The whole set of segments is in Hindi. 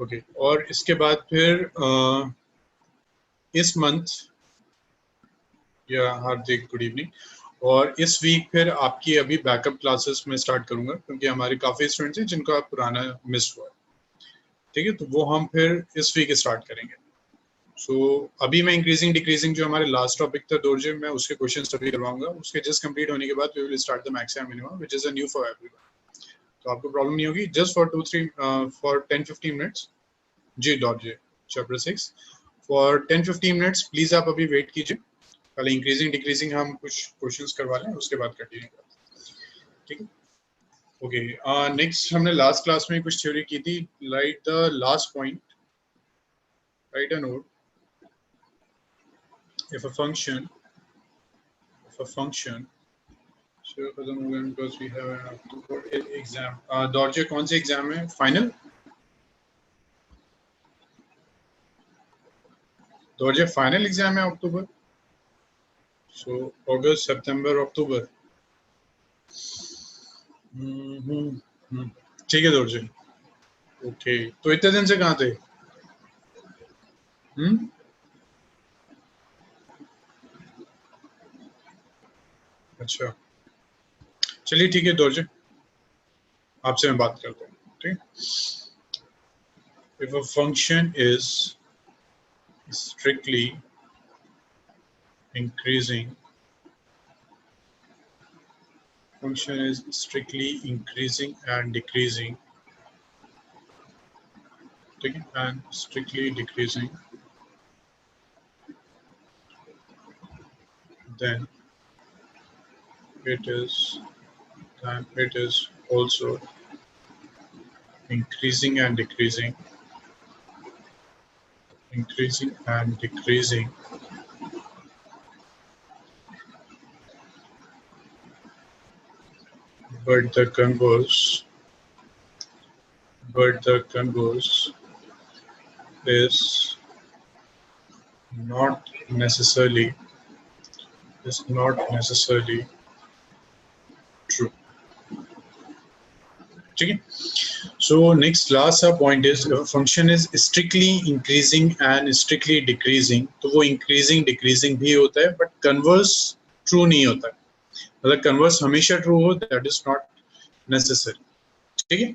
ओके और इसके बाद फिर इस मंथ या हार्दिक गुड इवनिंग, और इस वीक फिर आपकी अभी बैकअप क्लासेस में स्टार्ट करूंगा क्योंकि हमारे काफ़ी स्टूडेंट्स हैं जिनका पुराना मिस हुआ है, ठीक है, तो वो हम फिर इस वीक स्टार्ट करेंगे। सो अभी मैं इंक्रीजिंग डिक्रीजिंग जो हमारे लास्ट टॉपिक था दोरजे, मैं उसके क्वेश्चन अभी करवाऊंगा, उसके जस्ट कंप्लीट होने के बाद we will start the max and minimum which is a new for everyone. तो आपको प्रॉब्लम नहीं होगी, just for 2-3 for 10-15 minutes. G dot chapter 6 for 10-15 minutes please आप अभी वेट कीजिए, पहले इंक्रीजिंग डिक्रीजिंग हम कुछ क्वेश्चंस करवा लें, उसके बाद कंटिन्यू करते हैं, ठीक है। ओके नेक्स्ट हमने लास्ट क्लास में कुछ थ्योरी की थी, right the last point, right a note, if a function खत्म हो गया because we have an October exam। Dorje कौन से एग्जाम है? फाइनल दौरजे फाइनल एग्जाम है अक्टूबर, सो अगस्त सितंबर अक्टूबर, ठीक है दौरजे। ओके तो इतने दिन से कहाँ थे? अच्छा चलिए ठीक है दौरजे, आपसे मैं बात करता हूँ, ठीक। If a function is strictly increasing, and decreasing, and strictly decreasing, then it is also increasing and decreasing, but the converse is not necessarily true, ठीक है। So next last point is function is strictly increasing and strictly decreasing, तो वो increasing decreasing भी होता है but converse true नहीं होता है, मतलब converse हमेशा true हो that is not necessary, ठीक है।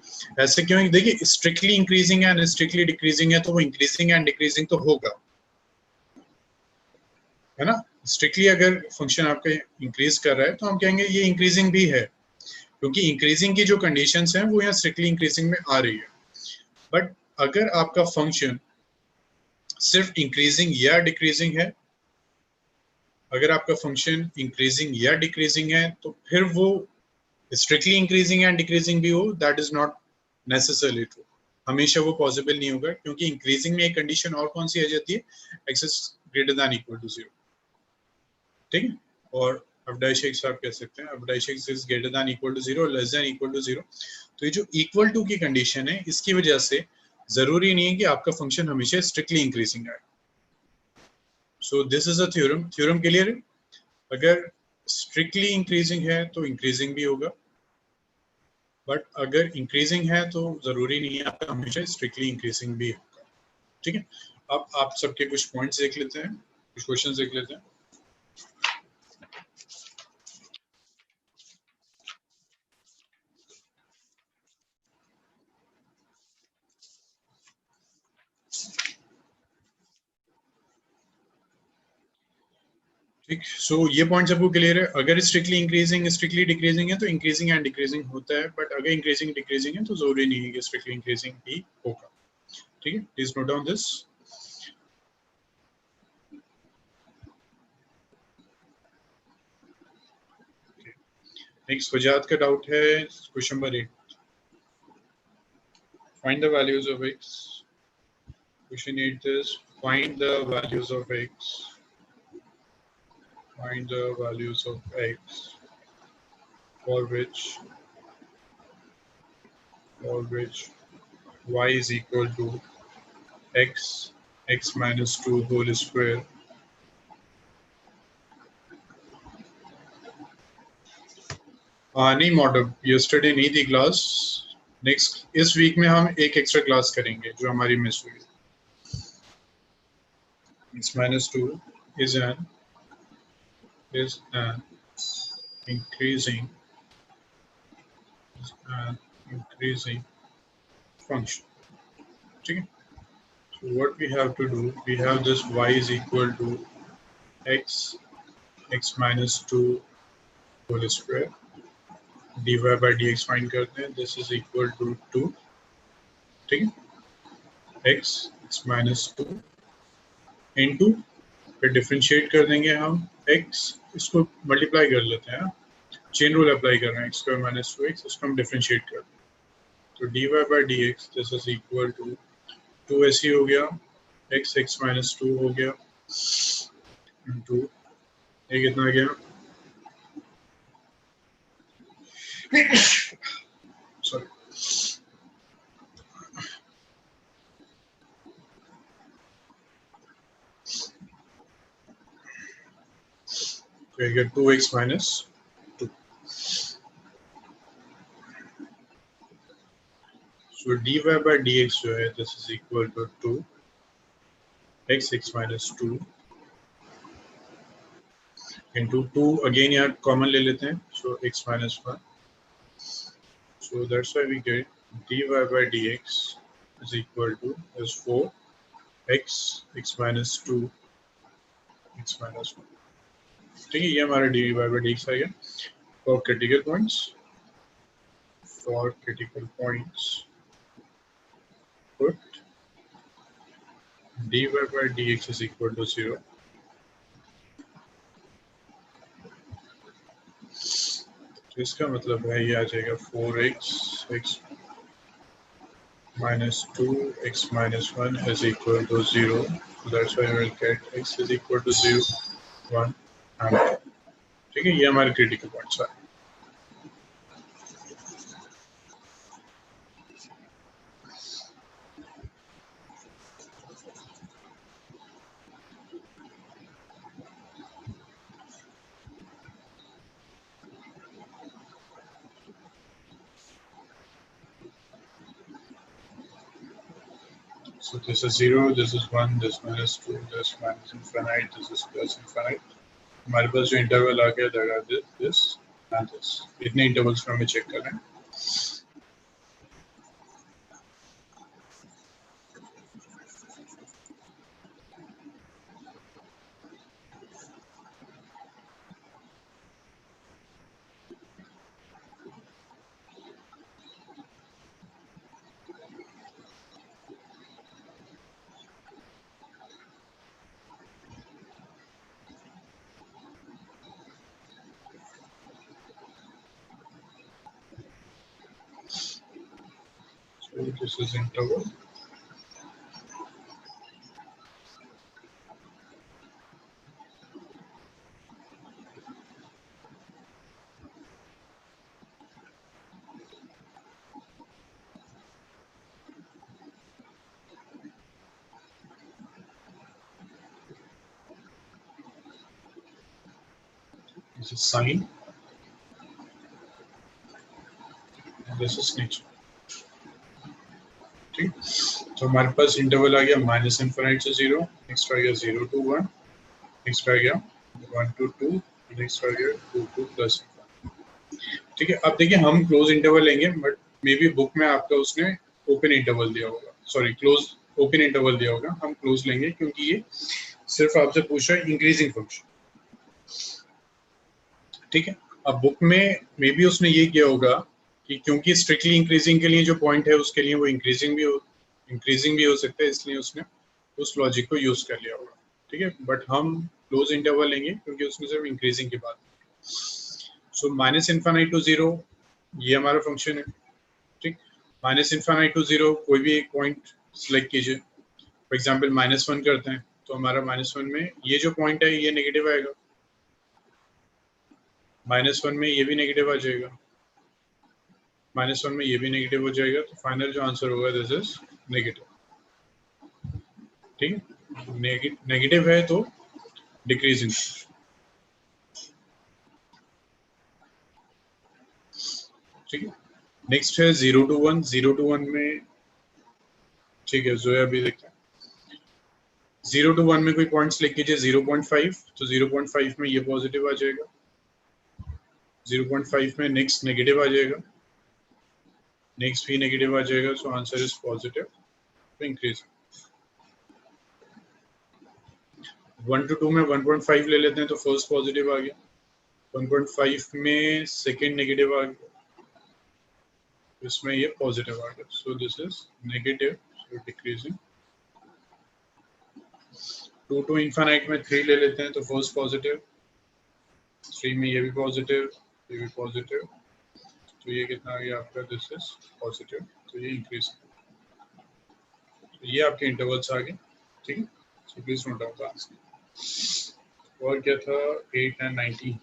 ऐसे क्यों है? देखिए strictly increasing and strictly decreasing है तो वो increasing and decreasing तो होगा, है ना। strictly अगर function आपका increase कर रहा है तो हम कहेंगे ये increasing भी है, क्योंकि इंक्रीजिंग की जो कंडीशंस हैं वो यहाँ स्ट्रिक्टली इंक्रीजिंग में आ रही है। बट अगर आपका फंक्शन सिर्फ इंक्रीजिंग या डिक्रीजिंग है, अगर आपका फंक्शन इंक्रीजिंग या डिक्रीजिंग है तो फिर वो स्ट्रिक्टली इंक्रीजिंग एंड डिक्रीजिंग भी हो, that is not necessarily true, हमेशा वो पॉसिबल नहीं होगा, क्योंकि इंक्रीजिंग में एक कंडीशन और कौन सी आ जाती है, x is greater than equal to 0, ठीक है। और अबडाइशेक्स आप कह सकते हैं अबडाइशेक्स is greater than equal to 0 less than equal to 0, तो ये जो इक्वल टू की कंडीशन है इसकी वजह से जरूरी नहीं है कि आपका फंक्शन हमेशा स्ट्रिक्टली इंक्रीजिंग आए। So this is a theorem clear है, अगर स्ट्रिक्टली इंक्रीजिंग है तो इंक्रीजिंग भी होगा, बट अगर इंक्रीजिंग है तो जरूरी नहीं है आपका हमेशा स्ट्रिक्टली इंक्रीजिंग भी होगा, ठीक है। अब आप सबके कुछ पॉइंट्स देख लेते हैं, कुछ क्वेश्चंस देख लेते हैं। ठीक, सो ये पॉइंट सबको क्लियर है, अगर स्ट्रिक्टली इंक्रीजिंग स्ट्रिक्टली डिक्रीजिंग है तो इंक्रीजिंग एंड डिक्रीजिंग होता है, बट अगर इंक्रीजिंग डिक्रीजिंग है तो जरूरी नहीं है कि स्ट्रिक्टली इंक्रीजिंग ही होगा, ठीक है। Please note down this. Next वजात का डाउट है question number 8, find the values of x, question 8 is find the values of x, find the values of x for which y is equal to x minus 2 whole square नहीं मॉडल यस्टरडे नहीं थी क्लास, नेक्स्ट इस वीक में हम एक एक्स्ट्रा क्लास करेंगे जो हमारी मिस हुई। x-2 is an increasing function. ठीक है, so what we have to do, we have this y is equal to x minus 2 whole square, dy by dx find करते हैं, this is equal to 2, ठीक है, x minus 2 into, फिर डिफरेंशिएट कर देंगे हम x, इसको मल्टीप्लाई कर लेते हैं, चेन रूल अप्लाई कर रहे हैं, x² minus 2x, इसको हम डिफरेंशिएट कर दें, तो dy by dx this is equal to 2 ऐसे हो गया, x minus 2 हो गया into ये कितना गया, सॉरी, तो ये 2x minus 2, so dy by dx जो है this is equal to 2 x minus 2 into 2 again यहाँ कॉमन ले लेते हैं, so x minus 1, so that's why we get dy by dx is equal to is 4 x minus 2 x minus 1, ठीक है, ये हमारा dy by dx आ गया। For critical points put dy by dx is equal to 0, तो इसका मतलब है ये आ जाएगा 4x x minus 2 x minus 1 is equal to 0, so that's why we will get x is equal to 0 1 and 2, ठीक है, ये हमारे क्रिटिकल पॉइंट्स है। So this is 0, this is 1, this minus 2, this minus infinite, this is plus infinite. हमारे पास जो इंटरवल आ गया that are this and this, इतने इंटरवल्स में हमें चेक करना है। So this is interval. This is sine, and this is nature, ठीक, तो हमारे पास इंटरवल आ गया माइनस इनफिनिट से 0, नेक्स्ट आ गया 0 to 1, नेक्स्ट आ गया 1 to 2, नेक्स्ट आ गया 2 to plus, ठीक है। अब देखिए हम क्लोज इंटरवल लेंगे, बट मे बी बुक में आपका उसने ओपन इंटरवल दिया होगा, सॉरी क्लोज ओपन इंटरवल दिया होगा, हम क्लोज लेंगे क्योंकि ये सिर्फ आपसे पूछ रहा है इंक्रीजिंग फंक्शन, ठीक है। अब बुक में मे बी उसने ये किया होगा कि क्योंकि स्ट्रिक्टली इंक्रीजिंग के लिए जो पॉइंट है उसके लिए वो इंक्रीजिंग भी हो सकता है, इसलिए उसने उस लॉजिक को यूज कर लिया होगा, ठीक है। बट हम क्लोज इंटरवल लेंगे क्योंकि उसने सिर्फ इंक्रीजिंग की बात की। सो माइनस इनफाइनाइट टू 0 ये हमारा फंक्शन है, ठीक। माइनस इनफाइनाइट टू 0 कोई भी एक पॉइंट सिलेक्ट कीजिए, फॉर एग्जांपल -1 करते हैं तो हमारा -1 में ये जो पॉइंट है ये नेगेटिव आएगा, -1 में ये भी नेगेटिव आ जाएगा, -1 में ये भी नेगेटिव हो जाएगा, तो फाइनल जो आंसर होगा दिस इज नेगेटिव, ठीक है। नेगेटिव है तो डिक्रीजिंग, ठीक है। नेक्स्ट है 0 to 1। 0 to 1 में ठीक है, जोया भी देखते हैं। 0 to 1 में कोई पॉइंट्स लिख कीजिए। 0.5, तो 0.5 में ये पॉजिटिव आ जाएगा। 0.5 में नेक्स्ट नेगेटिव आ जाएगा, नेक्स्ट भी नेगेटिव आ जाएगा। So answer is positive increase. 1 to 2 में 1.5 ले लेते हैं, तो फर्स्ट पॉजिटिव आ गया। 1.5 में सेकेंड नेगेटिव आ गया, इसमें ये पॉजिटिव आ गया। So this is negative, so decreasing. 2 to infinite में 3 ले लेते हैं, तो फर्स्ट पॉजिटिव। 3 में ये भी पॉजिटिव, ये भी पॉजिटिव, तो ये कितना आ गया आपका, दिस इज पॉजिटिव, तो ये इंक्रीज। तो ये आपके इंटरवल्स आ गए, ठीक है। So please note down the answer. और क्या था 8 and 19?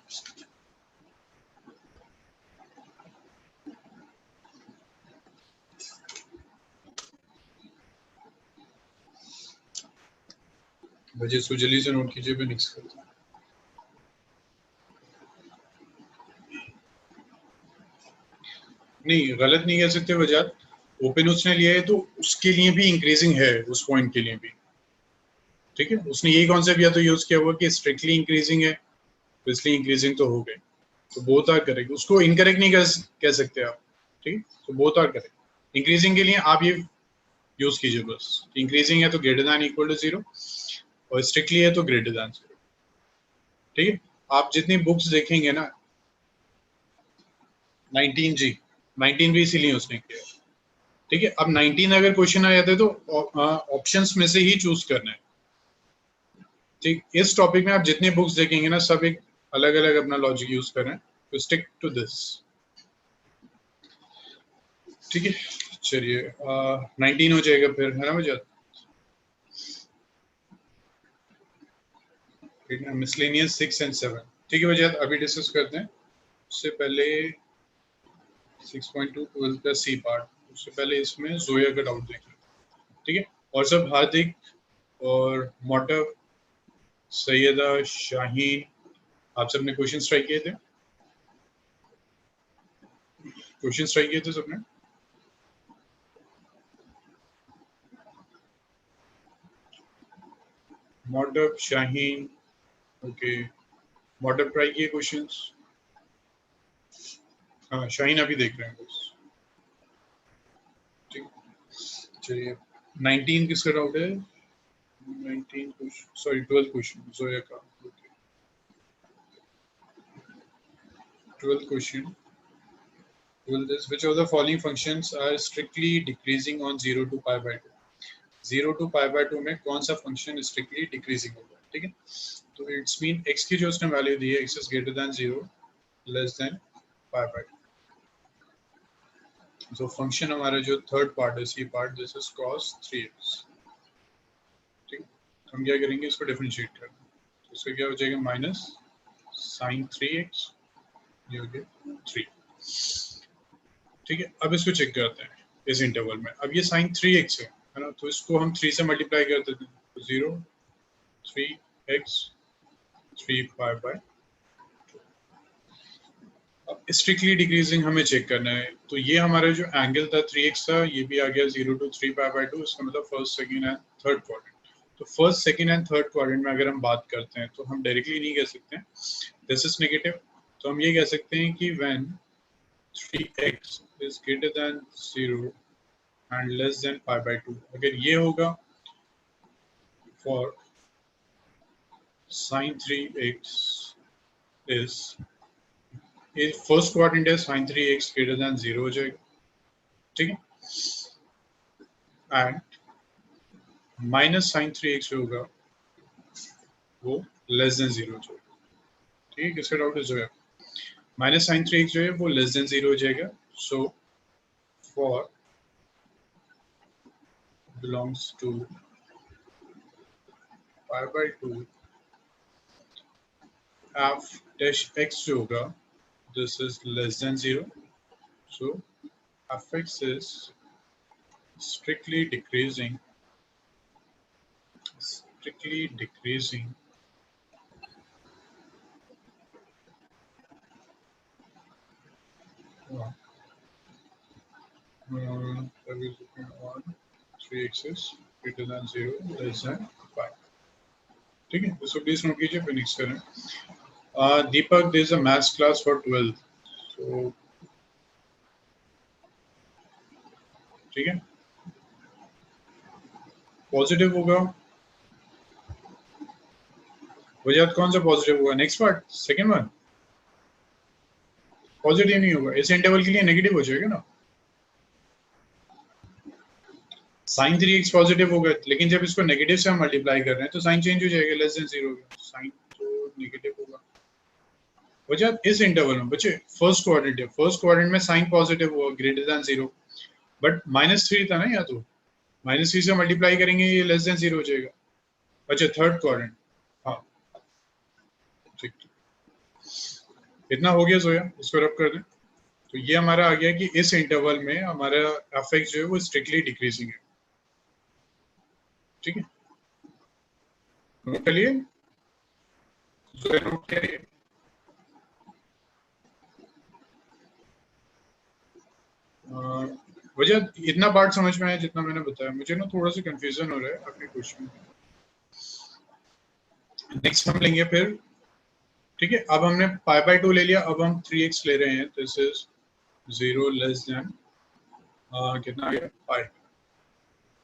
बजे सो जल्दी से नोट कीजिए, फिर नेक्स्ट करते हैं। नहीं, गलत नहीं कह सकते वजह। ओपन उसने लिया है तो उसके लिए भी इंक्रीजिंग है, उस पॉइंट के लिए भी, ठीक है। उसने यही कॉन्सेप्ट या तो यूज किया हुआ कि स्ट्रिक्टली इंक्रीजिंग है, तो इसलिए इंक्रीजिंग तो हो गई, तो बोथ आर करेक्ट। उसको इनकरेक्ट नहीं कह सकते आप, ठीक है। तो बोथ आर करेक्ट। इंक्रीजिंग के लिए आप ये यूज कीजिए बस, इंक्रीजिंग है तो ग्रेटर दैन इक्वल टू 0, और स्ट्रिक्टली है तो ग्रेटर दैन 0, ठीक है। आप जितनी बुक्स देखेंगे ना, 19 जी, 19 भी इसीलिए उसने किया, ठीक है। अब 19 अगर क्वेश्चन आ जाते हैं तो ऑप्शंस में से ही चूज करना है, ठीक। इस टॉपिक में आप जितने बुक्स देखेंगे ना, सब एक अलग अलग अपना लॉजिक यूज कर रहे हैं, तो स्टिक टू दिस, ठीक है। चलिए 19 हो जाएगा फिर, है ना मुझे। मिसलेनियस 6 and 7, ठीक है वजह, अभी डिस्कस करते हैं। उससे पहले 6.2 12 का सी पार्ट, उससे पहले इसमें जोया का डाउट देखें, ठीक है। और सब हार्दिक और मोटव, सैयदा, शाहीन, आप सबने क्वेश्चन ट्राई किए थे? क्वेश्चन ट्राई किए थे सबने? मोटव, शाहीन, ओके। मोटव ट्राई किए क्वेश्चंस? हाँ, शाहीन अभी देख रहे हैं बस, ठीक। चलिए 19 किसका डाउट है? 19 क्वेश्चन, सॉरी 12 क्वेश्चन जोया का, okay. 12 question will this, which of the following functions are strictly decreasing on 0 to pi by 2? 0 to pi by 2 में कौन सा फंक्शन स्ट्रिक्टली डिक्रीजिंग होगा, ठीक है। तो इट्स मीन x की जो उसने वैल्यू दी है, x is greater then 0 less then pi by 2। तो फंक्शन हमारा जो थर्ड पार्ट है, C part, this is cos 3x, ठीक। हम क्या करेंगे, इसको डिफरेंशिएट करना, तो इसका क्या हो जाएगा, माइनस sin 3x, ये हो गया 3, ठीक है। अब इसको चेक करते हैं इस इंटरवल में। अब ये sin 3x है ना, तो इसको हम 3 से मल्टीप्लाई कर देते हैं, तो 0 3x 3 pi by 2। अब स्ट्रिक्टली डिक्रीजिंग हमें चेक करना है, तो ये हमारा जो एंगल था 3x था, ये भी आ गया 0 to 3 pi by 2, इसका मतलब first, second and third quadrant. तो first, second and third quadrant में अगर हम बात करते हैं, तो हम डायरेक्टली नहीं कह सकते दिस इज नेगेटिव, तो हम ये कह सकते हैं कि when 3x is greater than 0 and less than pi by 2, अगर ये होगा for sin 3x is, first quadrant है, sin 3x greater than 0 हो जाएगा, ठीक है। एंड माइनस sin 3x होगा वो लेस देन 0 हो जाएगा, ठीक है। किसका डाउट है जो है, माइनस sin 3x जो है वो लेस देन 0 हो जाएगा। So for belongs to pi by 2 f dash x जो होगा, this is less than 0, so fx is strictly decreasing That is on 3x is greater than 0 less than 5. ठीक है, इसको प्लीज नोट कीजिए, फिर नेक्स्ट करें. Deepak, there is a maths class for 12th. So ठीक है, पॉजिटिव होगा. वजह कौन सा पॉजिटिव होगा? Next part, second one. Positive नहीं होगा, इस इंटरवल के लिए नेगेटिव हो जाएगा ना. साइन 3x पॉजिटिव होगा, लेकिन जब इसको नेगेटिव से हम मल्टीप्लाई कर रहे हैं तो साइन चेंज हो जाएगा, लेस देन 0 होगा, साइन तो नेगेटिव होगा. वजह इस इंटरवल में बच्चे फर्स्ट क्वाड्रेंट है, फर्स्ट क्वाड्रेंट में साइन पॉजिटिव होगा ग्रेटर देन 0, बट -3 था ना, या तो -3 से मल्टीप्लाई करेंगे ये लेस देन 0 हो जाएगा. अच्छा, थर्ड क्वाड्रेंट. हाँ ठीक, इतना हो गया जोया, इसको रब कर दें. तो ये हमारा आ गया कि इस इंटरवल में हमारा एफएक्स जो है वो स्ट्रिक्टली डिक्रीजिंग है. ठीक है, नोट कर लिए जोया, नोट करिए. वजह इतना पार्ट समझ में आया जितना मैंने बताया? मुझे ना थोड़ा सा कंफ्यूजन हो रहा है आपके क्वेश्चन में. नेक्स्ट हम लेंगे फिर. ठीक है, अब हमने π/2 ले लिया, अब हम 3x ले रहे हैं. दिस इज 0 लेस देन कितना आ गया, पाई.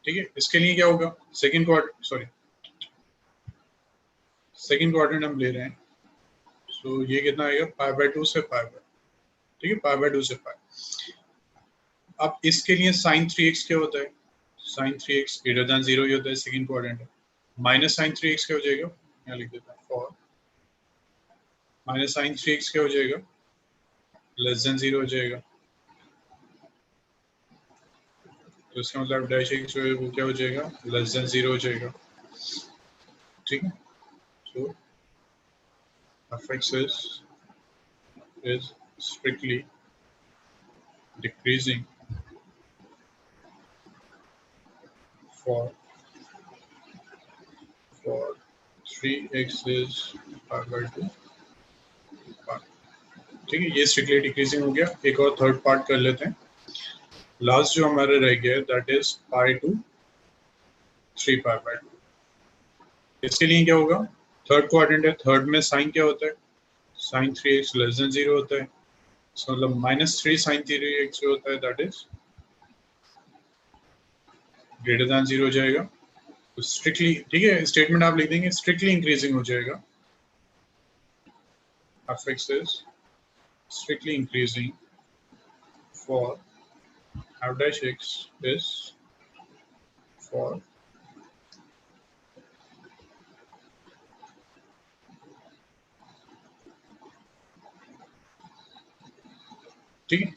ठीक है, इसके लिए क्या होगा? सेकंड क्वाड्रेंट हम ले रहे हैं. सो ये कितना आएगा, π/2 से पाई. ठीक है, π/2 से पाई. अब इसके लिए sin 3x क्या होता है? sin 3x ग्रेटर देन 0 ही होता है, सेकंड क्वाड्रेंट है. माइनस sin 3x क्या हो जाएगा? यहाँ लिख देता हूँ, फॉर माइनस sin 3x क्या हो जाएगा? लेस देन 0 हो जाएगा. तो इसका मतलब डैश x जो है वो क्या हो जाएगा? लेस देन 0 हो जाएगा. ठीक है, सो fx is strictly decreasing for 3x is π/2. ठीक है, ये स्ट्रिक्टली डिक्रीजिंग हो गया. एक और थर्ड पार्ट कर लेते हैं. लास्ट जो हमारा रह गया दैट इज π/2 3π/2. इसके लिए क्या होगा? थर्ड क्वाड्रेंट है, थर्ड में साइन क्या होता है? sin 3x लेस देन 0 होता है. so मतलब -3 sin 3x जो होता है दैट इज ग्रेटर देन 0 हो जाएगा. तो स्ट्रिक्टली, ठीक है, स्टेटमेंट आप लिख देंगे, स्ट्रिक्टली इंक्रीजिंग हो जाएगा. fx is strictly increasing for f'(x) is for ठीक है.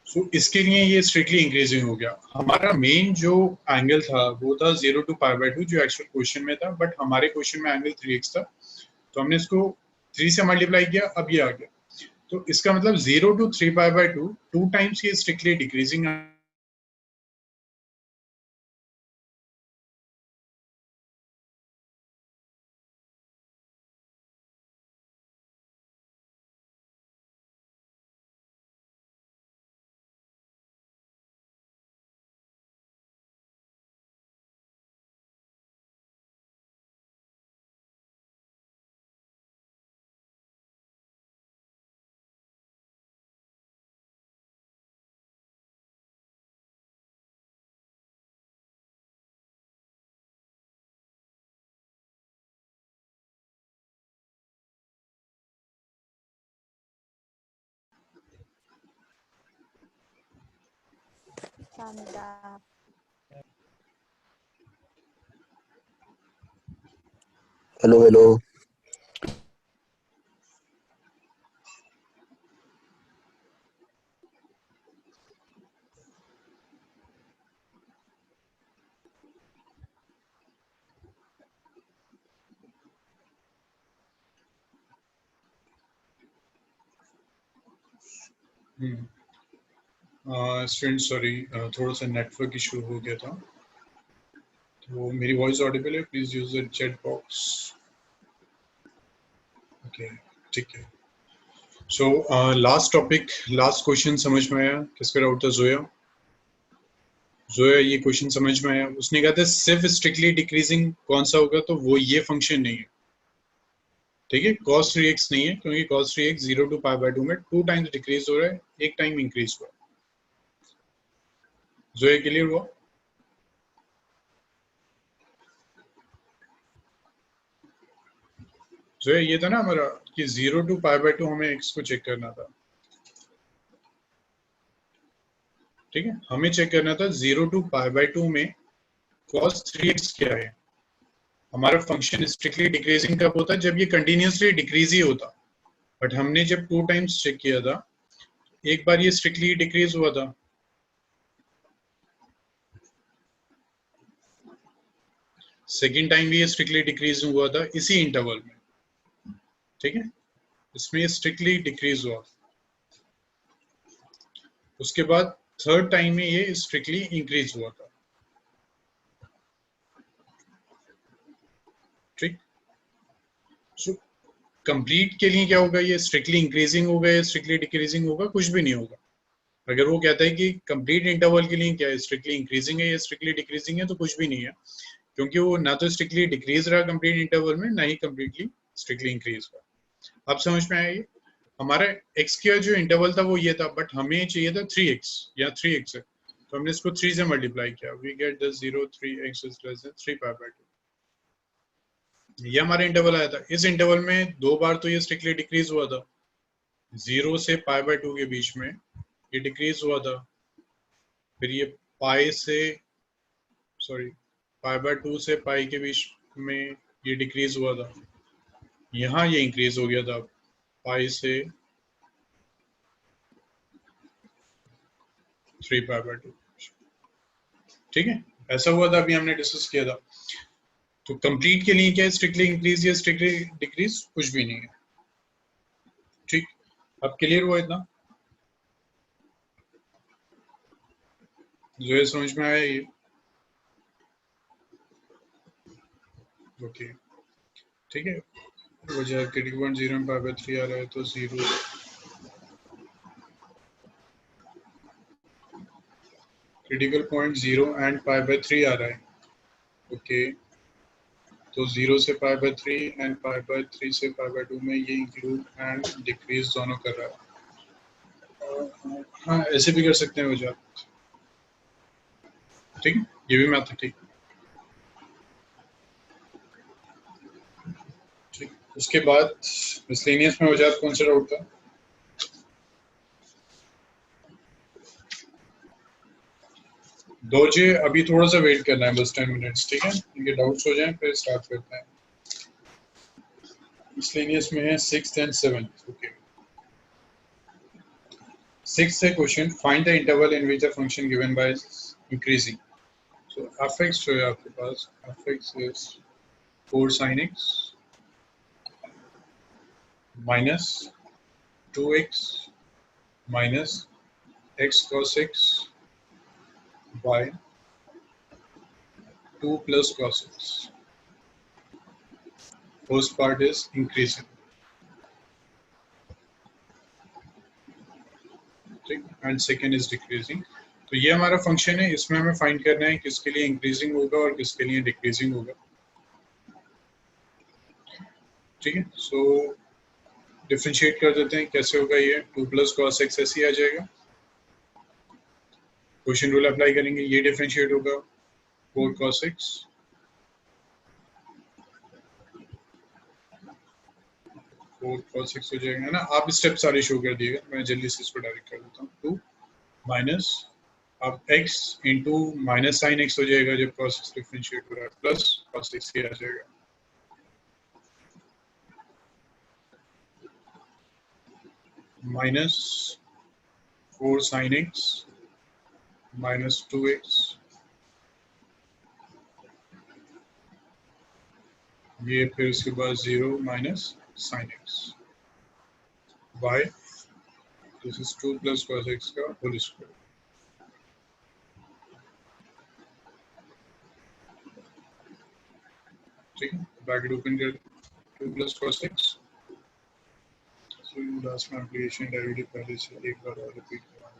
सो इसके लिए ये स्ट्रिक्टली इंक्रीजिंग हो गया. हमारा मेन जो एंगल था वो था 0 to π/2 जो एक्चुअल क्वेश्चन में था, बट हमारे क्वेश्चन में एंगल 3x था, तो हमने इसको 3 से मल्टीप्लाई किया, अब ये आ गया. तो इसका मतलब 0 to 3π/2 2 टाइम्स ये strictly decreasing. Hello hello. Student sorry, थोड़ा सा नेटवर्क इशू हो गया था. तो मेरी वॉइस ऑडिबल है? Please use the chat box. Okay, ठीक है. So last topic, last question समझ में आया? किसका डाउट था? जोया. जो है ये क्वेश्चन समझ में आया? उसने कहा था सिर्फ स्ट्रिक्टली डिक्रीजिंग कौन सा होगा, तो वो ये फंक्शन नहीं है, ठीक है, cos 3x नहीं है, क्योंकि cos 3x 0 to pi by 2 में 2 टाइम्स डिक्रीज हो रहा है, एक टाइम इंक्रीज हुआ। जो है क्लियर हुआ? जो है ये था ना हमारा कि 0 to पाई बाय 2 हमें x को चेक करना था, ठीक है, हमें चेक करना था 0 to पाई बाय 2 में cos 3x क्या है। हमारा फंक्शन स्ट्रिक्टली डिक्रीजिंग कब होता है, जब ये कंटिन्यूसली डिक्रीज ही होता, बट हमने जब 2 टाइम्स चेक किया था, एक बार ये स्ट्रिक्टली डिक्रीज हुआ था, सेकेंड टाइम भी ये स्ट्रिक्टली डिक्रीज हुआ था इसी इंटरवल में, ठीक है, इसमें स्ट्रिक्टली डिक्रीज हुआ। उसके बाद थर्ड टाइम में ये स्ट्रिक्टली इंक्रीज हुआ था, ठीक। सो कंप्लीट के लिए क्या होगा, ये स्ट्रिक्टली इंक्रीजिंग होगा या स्ट्रिक्टली डिक्रीजिंग होगा, कुछ भी नहीं होगा। अगर वो कहता है कि कंप्लीट इंटरवल के लिए क्या है, स्ट्रिक्टली इंक्रीजिंग है या स्ट्रिक्टली डिक्रीजिंग है, तो कुछ भी नहीं है, क्योंकि वो ना तो स्ट्रिक्टली डिक्रीज रहा कंप्लीट इंटरवल में, ना ही कंप्लीटली स्ट्रिक्टली इंक्रीज हुआ। अब समझ में आया? ये हमारा x का जो इंटरवल था वो ये था, बट हमें चाहिए था 3x या 3x है, तो हमने इसको 3 से मल्टीप्लाई किया, we get the 0 3x is less than 3 pi by 2। ये हमारा इंटरवल आया था। इस इंटरवल में दो बार तो ये स्ट्रिक्टली डिक्रीज हुआ था, 0 से पाई बाय 2 के बीच में ये डिक्रीज हुआ था, फिर ये पाई से सॉरी पाई बाय 2 से पाई के बीच में ये डिक्रीज हुआ था, यहाँ ये इंक्रीज हो गया था पाई से 3 पाई बाय 2, ठीक है, ऐसा हुआ था, अभी हमने डिस्कस किया था। तो कंप्लीट के लिए क्या है, स्ट्रिक्टली इंक्रीज या स्ट्रिक्टली डिक्रीज, कुछ भी नहीं है, ठीक। अब क्लियर हुआ इतना? जो है समझ में आया ये? ओके, ठीक है। वजह क्रिटिकल पॉइंट 0 में पाई बाय 3 आ रहा है, तो 0 critical point 0 and pi by 3 आ रहा है, ओके, तो 0 से pi by 3 and pi by 3 से पाई बाय 2 में ये इंक्लूड एंड डिक्रीज दोनों कर रहा है। हाँ, ऐसे भी कर सकते हैं वजह, ठीक, ये भी मैथ ठीक, ठीक। उसके बाद मिसलेनियस में वजह कौन सा डाउट था? दोजे अभी थोड़ा सा वेट करना है, बस 10 मिनट्स, ठीक है, इनके डाउट्स हो जाएं फिर स्टार्ट करते हैं। मिसलेनियस में है 6th and 7th, okay. 6th है question, find the interval in which the function given by increasing. So fx जो है आपके पास, fx is 4 sin x minus 2x minus x cos x by 2 plus cos x. First part is increasing, ठीक, एंड सेकेंड इज डिक्रीजिंग। तो ये हमारा फंक्शन है, इसमें हमें फाइंड करना है किसके लिए इंक्रीजिंग होगा और किसके लिए डिक्रीजिंग होगा, ठीक है। सो डिफरेंशिएट कर देते हैं, कैसे होगा ये, 2 plus cos x ऐसे ही आ जाएगा, क्वेश्चन रूल अप्लाई करेंगे, ये डिफरेंशिएट होगा 4 cos x 4 cos x हो जाएगा ना। आप स्टेप सारे शो कर दिएगा, मैं जल्दी से इसको डायरेक्ट कर देता हूँ। 2 माइनस अब x into minus sine x हो जाएगा जब cos x डिफरेंशिएट हो रहा है, प्लस cos x ही आ जाएगा, minus 4 sin x minus 2x, ये फिर उसके बाद 0 minus sine x by this is 2 plus cos x का होल स्क्वायर, ठीक है, ब्रैकेट ओपन कर 2 plus cos x। So last में एप्लीकेशन डेरिवेटिव पहले से एक बार और रिपीट करवाना,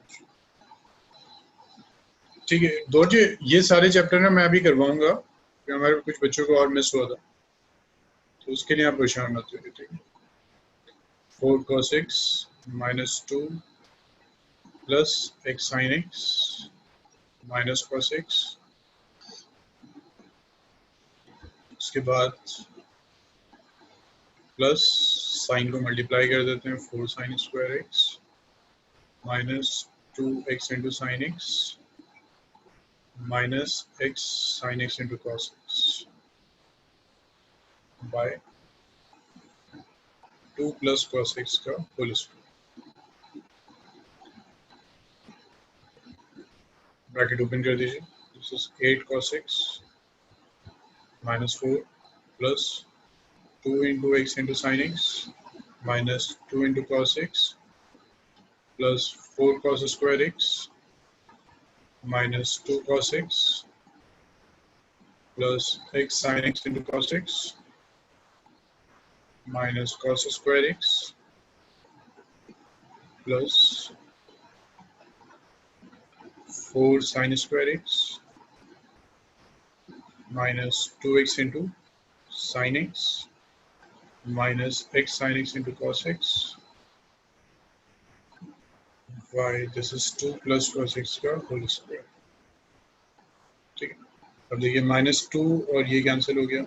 ठीक है दौर जी, ये सारे चैप्टर ना मैं अभी करवाऊंगा, हमारे कुछ बच्चों को और मिस हुआ था, तो उसके लिए आप परेशान मत होइए। ठीक है, 4 cos x -2 plus x sin x minus cos x, उसके बाद प्लस साइन को मल्टीप्लाई कर देते हैं, 4 sin square x minus 2x into sine x minus x sin x into cos x by 2 plus cos x का होल स्क्वायर। ब्रैकेट ओपन कर दीजिए, this is 8 cos x minus 4 plus 2 into x into sine x minus 2 into cos x plus 4 cos square x minus 2 cos x plus x sin x into cos x minus cos square x plus 4 sin square x minus 2x into sin x minus x sin x into cos x y, this is 2 plus cos x का होल स्क्वायर। ठीक है, अब देखिए -2 और ये कैंसिल हो गया,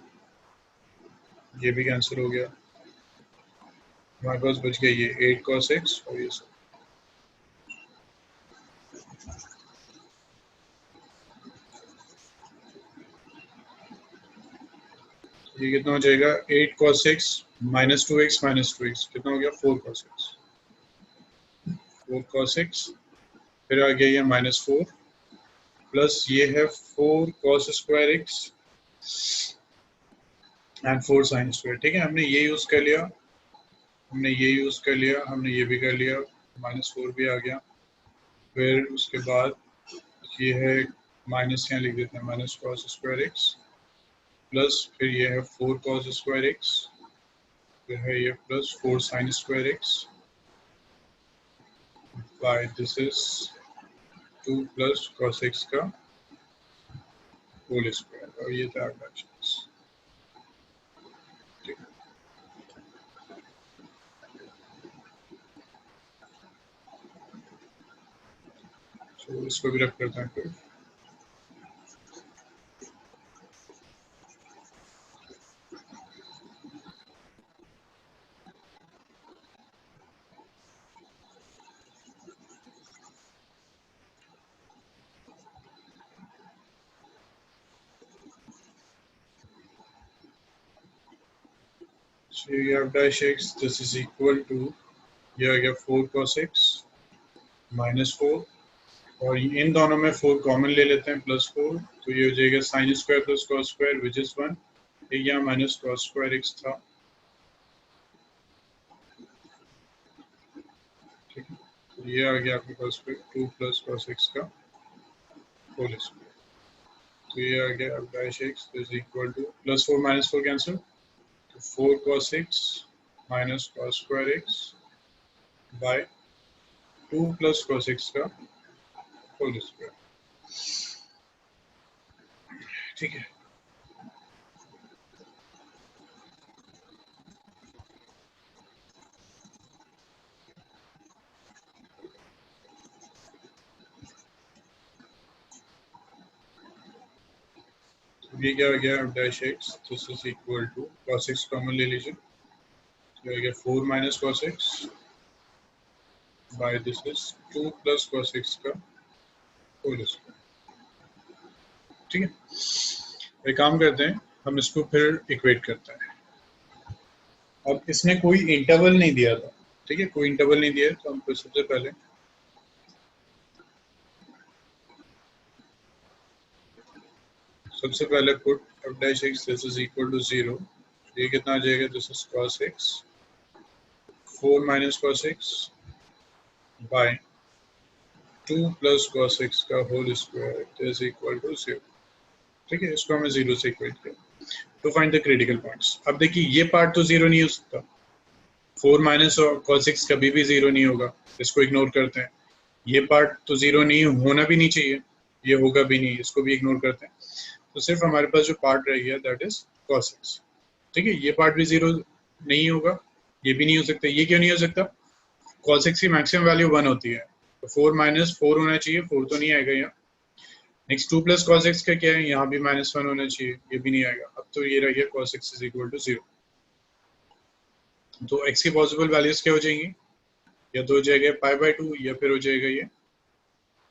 ये भी कैंसिल हो गया, हमारे पास बच गया ये 8 cos x और ये सब। ये कितना हो जाएगा, 8 cos x माइनस 2x कितना हो गया, 4 cos x, 4 cos x, फिर आ गया ये -4 प्लस ये है 4 cos square x and 4 sin square. ठीक है, हमने ये यूज कर लिया, हमने ये यूज कर लिया, हमने ये भी कर लिया, -4 भी आ गया, फिर उसके बाद ये है माइनस, यहाँ लिख देते हैं minus cos square x plus फिर ये है 4 cos स्क्वायर x, फिर है ये plus 4 sin square x by this is 2 plus cos x का होल स्क्वायर, और ये था आपका x। तो इसको भी रख करते हैं फिर। So you have dash x, this is equal to, ये आ गया 4 cos x -4, और इन दोनों में 4 कॉमन ले लेते हैं, +4, तो ये हो जाएगा sin square plus cos square which is 1, एक यहाँ माइनस cos स्क्वायर x था। ठीक है, तो ये आ गया आपके पास फिर 2 प्लस cos x का होल स्क्वायर, तो ये आ गया अब dash x is equal to +4 -4 cancel, तो 4 cos x minus cos square x by 2 plus cos x का होल स्क्वायर। ठीक है, ये क्या हो गया, dash x this is equal to cos x common ले लीजिए, तो हो गया 4 minus cos x by this is 2 plus cos x का होल स्क्वायर। ठीक है, एक काम करते हैं, हम इसको फिर इक्वेट करते हैं। अब इसने कोई इंटरवल नहीं दिया था, ठीक है, कोई इंटरवल नहीं दिया, तो हमको सबसे पहले put f dash x this is equal to 0, ये कितना आ जाएगा, this is cos x 4 minus cos x by 2 plus cos x का whole square is equal to 0। ठीक है, इसको हमें 0 से इक्वेट किया, तो फाइंड द क्रिटिकल पॉइंट्स। अब देखिए ये पार्ट तो 0 नहीं हो सकता, 4 माइनस cos x कभी भी 0 नहीं होगा, इसको इग्नोर करते हैं। ये पार्ट तो 0 नहीं होना भी नहीं चाहिए, ये होगा भी नहीं, इसको भी इग्नोर करते हैं। तो सिर्फ हमारे पास जो पार्ट रह गया दैट इज cos x। ठीक है, ये पार्ट भी 0 नहीं होगा, ये भी नहीं हो सकता। ये क्यों नहीं हो सकता? cos x की मैक्सिमम वैल्यू 1 होती है, तो 4 - 4 होना चाहिए, 4 तो नहीं आएगा यहाँ। नेक्स्ट 2 + cos x का क्या है, यहाँ भी -1 होना चाहिए, ये भी नहीं आएगा। अब तो ये रह गया cos x = 0। तो x की पॉसिबल वैल्यूज क्या हो जाएंगी? या तो हो जाएगा π/2 या फिर हो जाएगा ये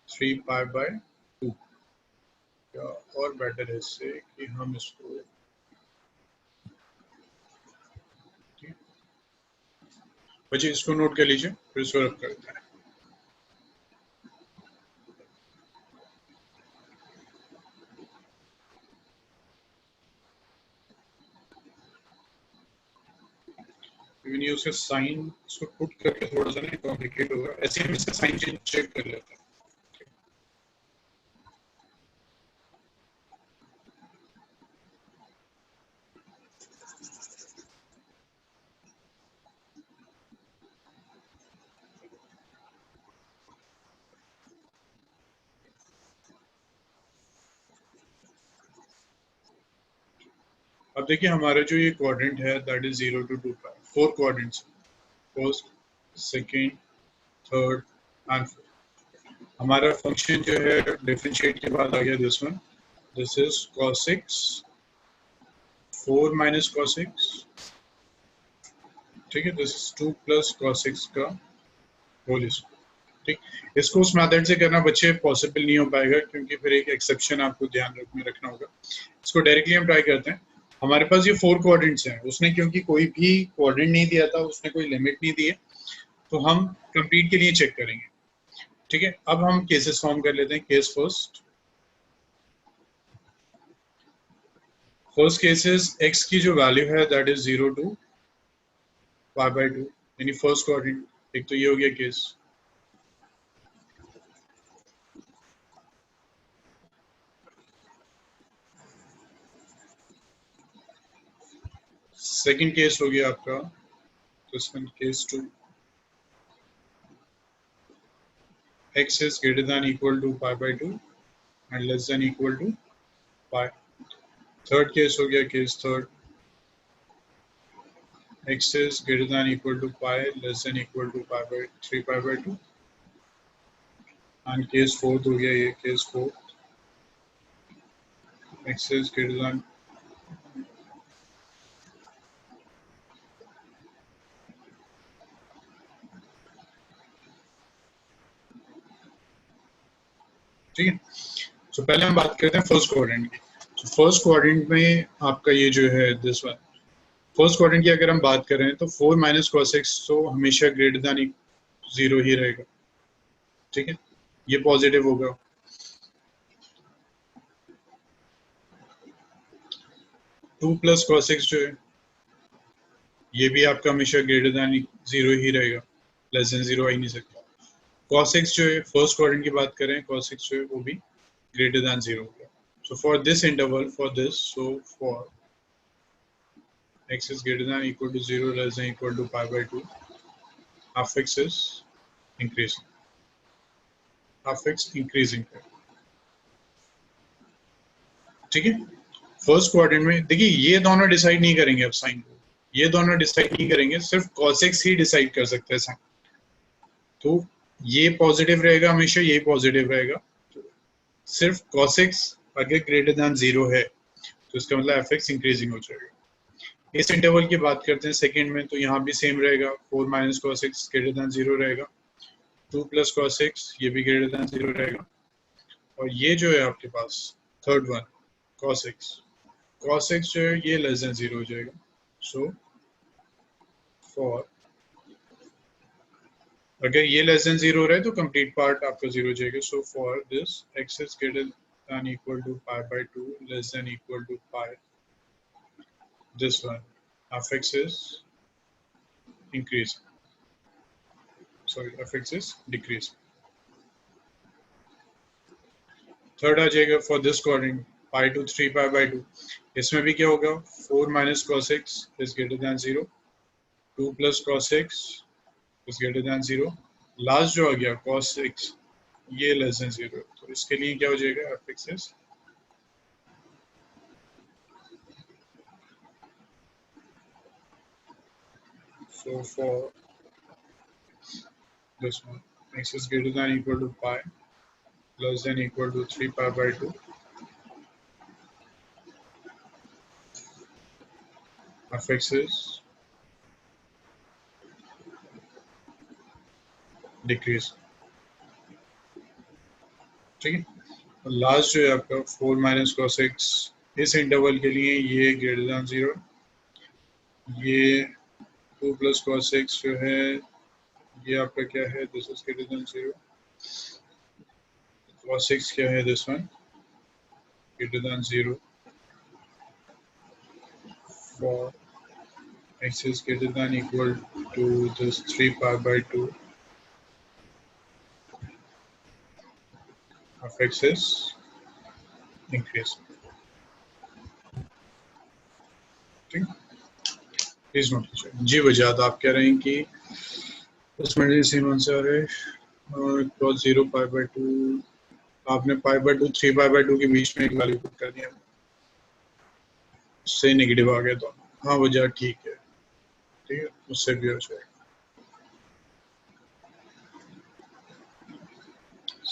3π/2। या और बेटर है इससे कि हम इसको बच्चे इसको नोट कर लीजिए, फिर इसको रब करते हैं। ये उसका साइन इसको पुट करके थोड़ा सा ना कॉम्प्लिकेट होगा, ऐसे हम इसका साइन चेक कर लेते हैं। अब देखिए हमारा जो ये क्वाड्रेंट है that is 0 to 2π, 4 quadrants, first, second, third and fourth. हमारा फंक्शन जो है डिफरेंशिएट के बाद आ गया this one, this is cos x 4 - cos x। ठीक है, दिस इज 2 + cos x का होल स्क्वायर। ठीक, इसको उस मेथड से करना बच्चे पॉसिबल नहीं हो पाएगा, क्योंकि फिर एक एक्सेप्शन आपको ध्यान में रखना होगा। इसको डायरेक्टली हम ट्राई करते हैं। हमारे पास ये 4 क्वाड्रेंट्स हैं, उसने क्योंकि कोई भी क्वाड्रेंट नहीं दिया था, उसने कोई लिमिट नहीं दी है, तो हम कंप्लीट के लिए चेक करेंगे। ठीक है, अब हम केसेस फॉर्म कर लेते हैं। केस फर्स्ट केसेस x की जो वैल्यू है दैट इज 0 to π/2, यानी फर्स्ट क्वाड्रेंट। एक तो ये हो गया केस। सेकंड केस हो गया आपका case 2, x is greater than equal to π/2 and less than equal to π। Third case हो गया case third, x is greater than equal to π less than equal to 3π/2 and case fourth हो गया ये case fourth, x is greater than ठीक है। तो पहले हम बात करते हैं फर्स्ट क्वाड्रेंट की। तो फर्स्ट क्वाड्रेंट में आपका ये जो है दिस वन, फर्स्ट क्वाड्रेंट की अगर हम बात कर रहे हैं तो 4 - cos x तो हमेशा ग्रेटर देन 0 ही रहेगा। ठीक है, ये पॉजिटिव होगा। 2 + cos x जो है ये भी आपका हमेशा ग्रेटर देन 0 ही रहेगा, लेस देन 0 आ ही नहीं सकता। cos x जो है फर्स्ट क्वाड्रेंट की बात करें, cos x जो है वो भी ग्रेटर देन 0 होगा। So for this interval, for x is greater than equal to 0 less than equal to π/2, half x is increasing, half x increasing है। ठीक है, फर्स्ट क्वाड्रेंट में देखिए ये दोनों डिसाइड नहीं करेंगे अब साइन को, ये दोनों डिसाइड नहीं करेंगे, सिर्फ cos x ही डिसाइड कर सकते हैं साइन। तो ये पॉजिटिव रहेगा हमेशा, ये पॉजिटिव रहेगा। तो सिर्फ cos x अगर ग्रेटर देन 0 है तो इसका मतलब fx इंक्रीजिंग हो जाएगा। इस इंटरवल की बात करते हैं सेकंड में, तो यहाँ भी सेम रहेगा, 4 - cos x ग्रेटर देन 0 रहेगा, 2 + cos x ये भी ग्रेटर देन 0 रहेगा, और ये जो है आपके पास थर्ड वन cos x जो है ये लेस देन 0 हो जाएगा। सो फॉर अगर ये लेस देन 0 रहे तो कंप्लीट पार्ट आपका 0 हो जाएगा। So for this x is greater than equal to π/2 less than equal to π, this one fx is increasing, sorry fx is decreasing। Third आ जाएगा फॉर दिस क्वाड्रेंट π to 3π/2, इसमें भी क्या होगा, 4 - cos x is greater than 0, 2 + cos x is greater than 0, last जो आ गया cos x ये लेस देन 0, तो इसके लिए क्या हो जाएगा F x is so for this one x is greater than equal to pi less than equal to 3 pi by 2 f x is decrease. ठीक है, लास्ट जो है आपका 4 माइनस कॉस एक्स, इस इंटरवल के लिए ये ग्रेटर देन 0, ये 2 प्लस कॉस एक्स जो है ये आपका क्या है, this is greater then 0, cos x क्या है, this one greater than 0 for x is greater than equal to this 3 pi by 2 of x is increase। ठीक, प्लीज नोट कीजिए। जी वजाद आप कह रहे हैं कि उसमें सीमन से आ रहे क्रॉस 0 पाई बाय 2, आपने पाई बाय 2 3 पाई बाय 2 के बीच में एक वैल्यू पुट कर दिया, उससे नेगेटिव आ गया, तो हाँ वजह ठीक है, ठीक है, उससे भी हो जाएगा।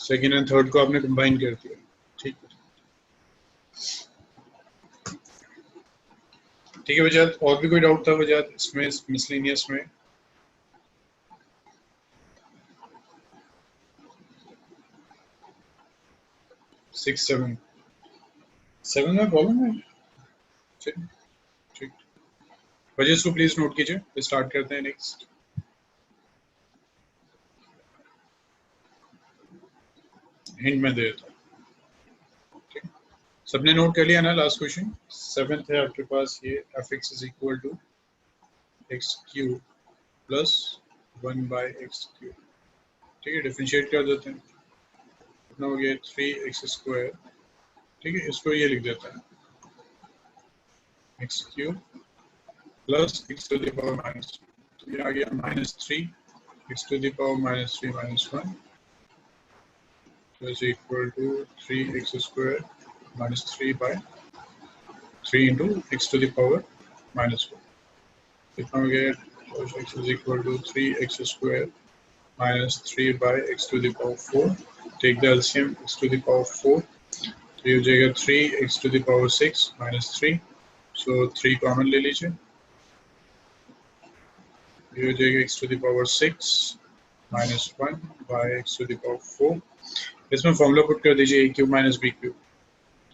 सेकेंड एंड थर्ड को आपने कंबाइन कर दिया, ठीक है, ठीक है वजाद। और भी कोई डाउट था वजाद इसमें, मिसलेनियस में? सिक्स सेवन में प्रॉब्लम है, ठीक ठीक, वजह इसको प्लीज नोट कीजिए। स्टार्ट करते हैं नेक्स्ट। हिंट में दे देता हूं, ठीक, सबने नोट कर लिया ना लास्ट क्वेश्चन? सेवेंथ है आपके पास ये f x is equal to x cube plus 1 by x cube. ठीक है, डिफरेंशिएट कर देते हैं, कितना हो गया 3x स्क्वायर। ठीक है, इसको ये लिख देता है x cube plus x to the power minus, तो ये आ गया -3 x to the power -3 -1 is equal to 3x square minus 3 by 3 into x to the power minus 1। कितना हो गया, x is equal to 3x square minus 3 by x to the power 4, take the LCM x to the power 4, तो ये हो जाएगा 3x to the power 6 minus 3, so 3 common ले लीजिए, ये हो जाएगा x to the power 6 minus 1 by x to the power 4, इसमें फॉर्मूला पुट कर दीजिए a cube minus b cube,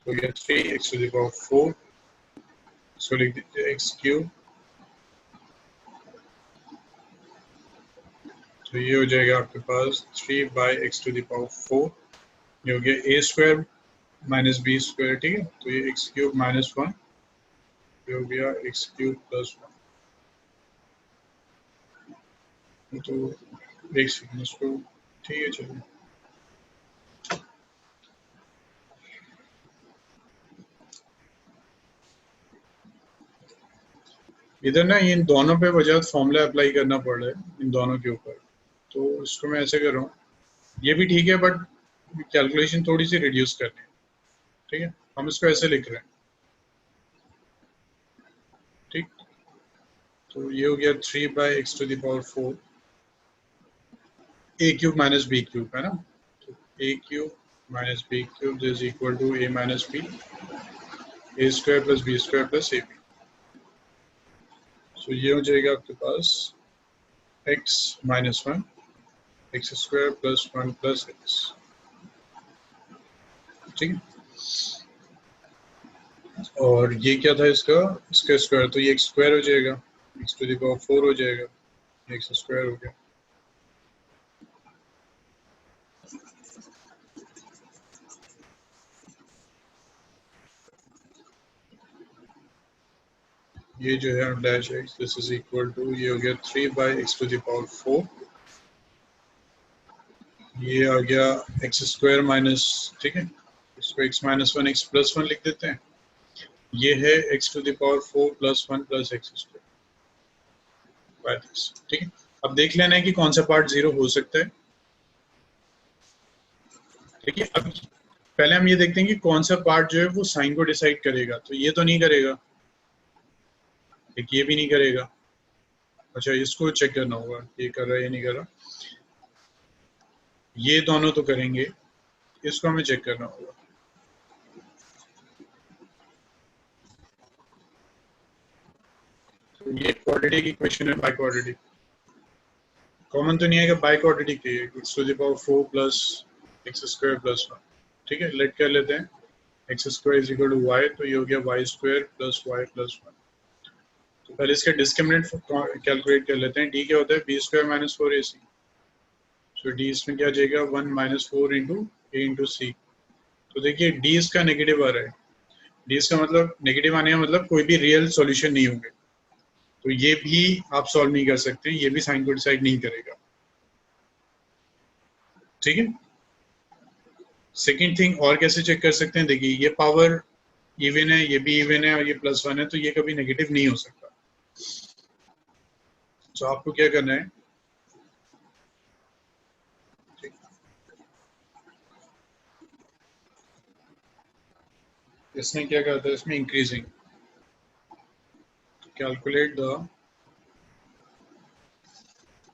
तो ये 3x to the power 4, इसको लिख दीजिए x क्यूब, तो ये हो जाएगा आपके पास 3 by x to the power 4, ये हो गया a square minus b square. ठीक है, तो ये x क्यूब माइनस 1, ये हो गया x क्यूब प्लस 1, तो एक सेकंड इसको, ठीक है चलिए, इधर ना इन दोनों पे वजह फॉर्मूला अप्लाई करना पड़ रहा है इन दोनों के ऊपर, तो इसको मैं ऐसे कर रहा हूँ, ये भी ठीक है बट कैलकुलेशन थोड़ी सी रिड्यूस करनी है। ठीक है, हम इसको ऐसे लिख रहे हैं, ठीक, तो ये हो गया 3 by x to the power 4 a cube minus b cube है ना, तो a cube minus b cube is equal to a minus b, a square plus b square plus ab, तो ये हो जाएगा आपके पास x minus 1 x square plus 1 plus x. ठीक है, और ये क्या था इसका स्क्वायर, तो ये एक्स स्क्वायर हो जाएगा, एक्स टू द पावर 4 हो जाएगा, एक्स स्क्वायर हो गया। ये जो है dash x, this is equal to, ये हो गया 3 by x to the power 4, ये आ गया एक्स स्क्वायर माइनस, ठीक है, इसको x माइनस 1 x प्लस 1 लिख देते हैं, ये है x to the power 4 plus 1 plus x square. ठीक है, अब देख लेना है कि कौन सा पार्ट जीरो हो सकता है। देखिए अब पहले हम ये देखते हैं कि कौन सा पार्ट जो है वो साइन को डिसाइड करेगा, तो ये तो नहीं करेगा, एक ये भी नहीं करेगा। अच्छा इसको चेक करना होगा ये कर रहा है या नहीं कर रहा, ये दोनों तो करेंगे, इसको हमें चेक करना होगा। तो ये क्वाड्रेटिक इक्वेशन है, बाई क्वाड्रेटिक, कॉमन तो नहीं है कि बाई क्वाड्रेटिक है, x to the power 4 plus x square plus 1। ठीक है, लेट कर लेते हैं x square is equal to y, तो ये हो गया y square plus y plus 1। तो पहले इसका डिस्क्रिमिनेंट कैलकुलेट कर लेते हैं। डी क्या होता है, बी स्क्वायर माइनस 4ac। सो डी इसमें क्या जाएगा, 1 माइनस 4 इंटू ए इंटू सी। तो देखिए डी इसका नेगेटिव आ रहा है, डी इसका मतलब नेगेटिव आने का मतलब कोई भी रियल सॉल्यूशन नहीं होंगे, तो ये भी आप सॉल्व नहीं कर सकते, ये भी साइन को डिसाइड नहीं करेगा। ठीक है, सेकेंड थिंग और कैसे चेक कर सकते हैं, देखिए ये पावर इवन है, ये भी इवन है और ये प्लस 1 है, तो ये कभी नेगेटिव नहीं हो सकता। तो आपको क्या करना है, इसमें क्या करता है, इसमें increasing, calculate the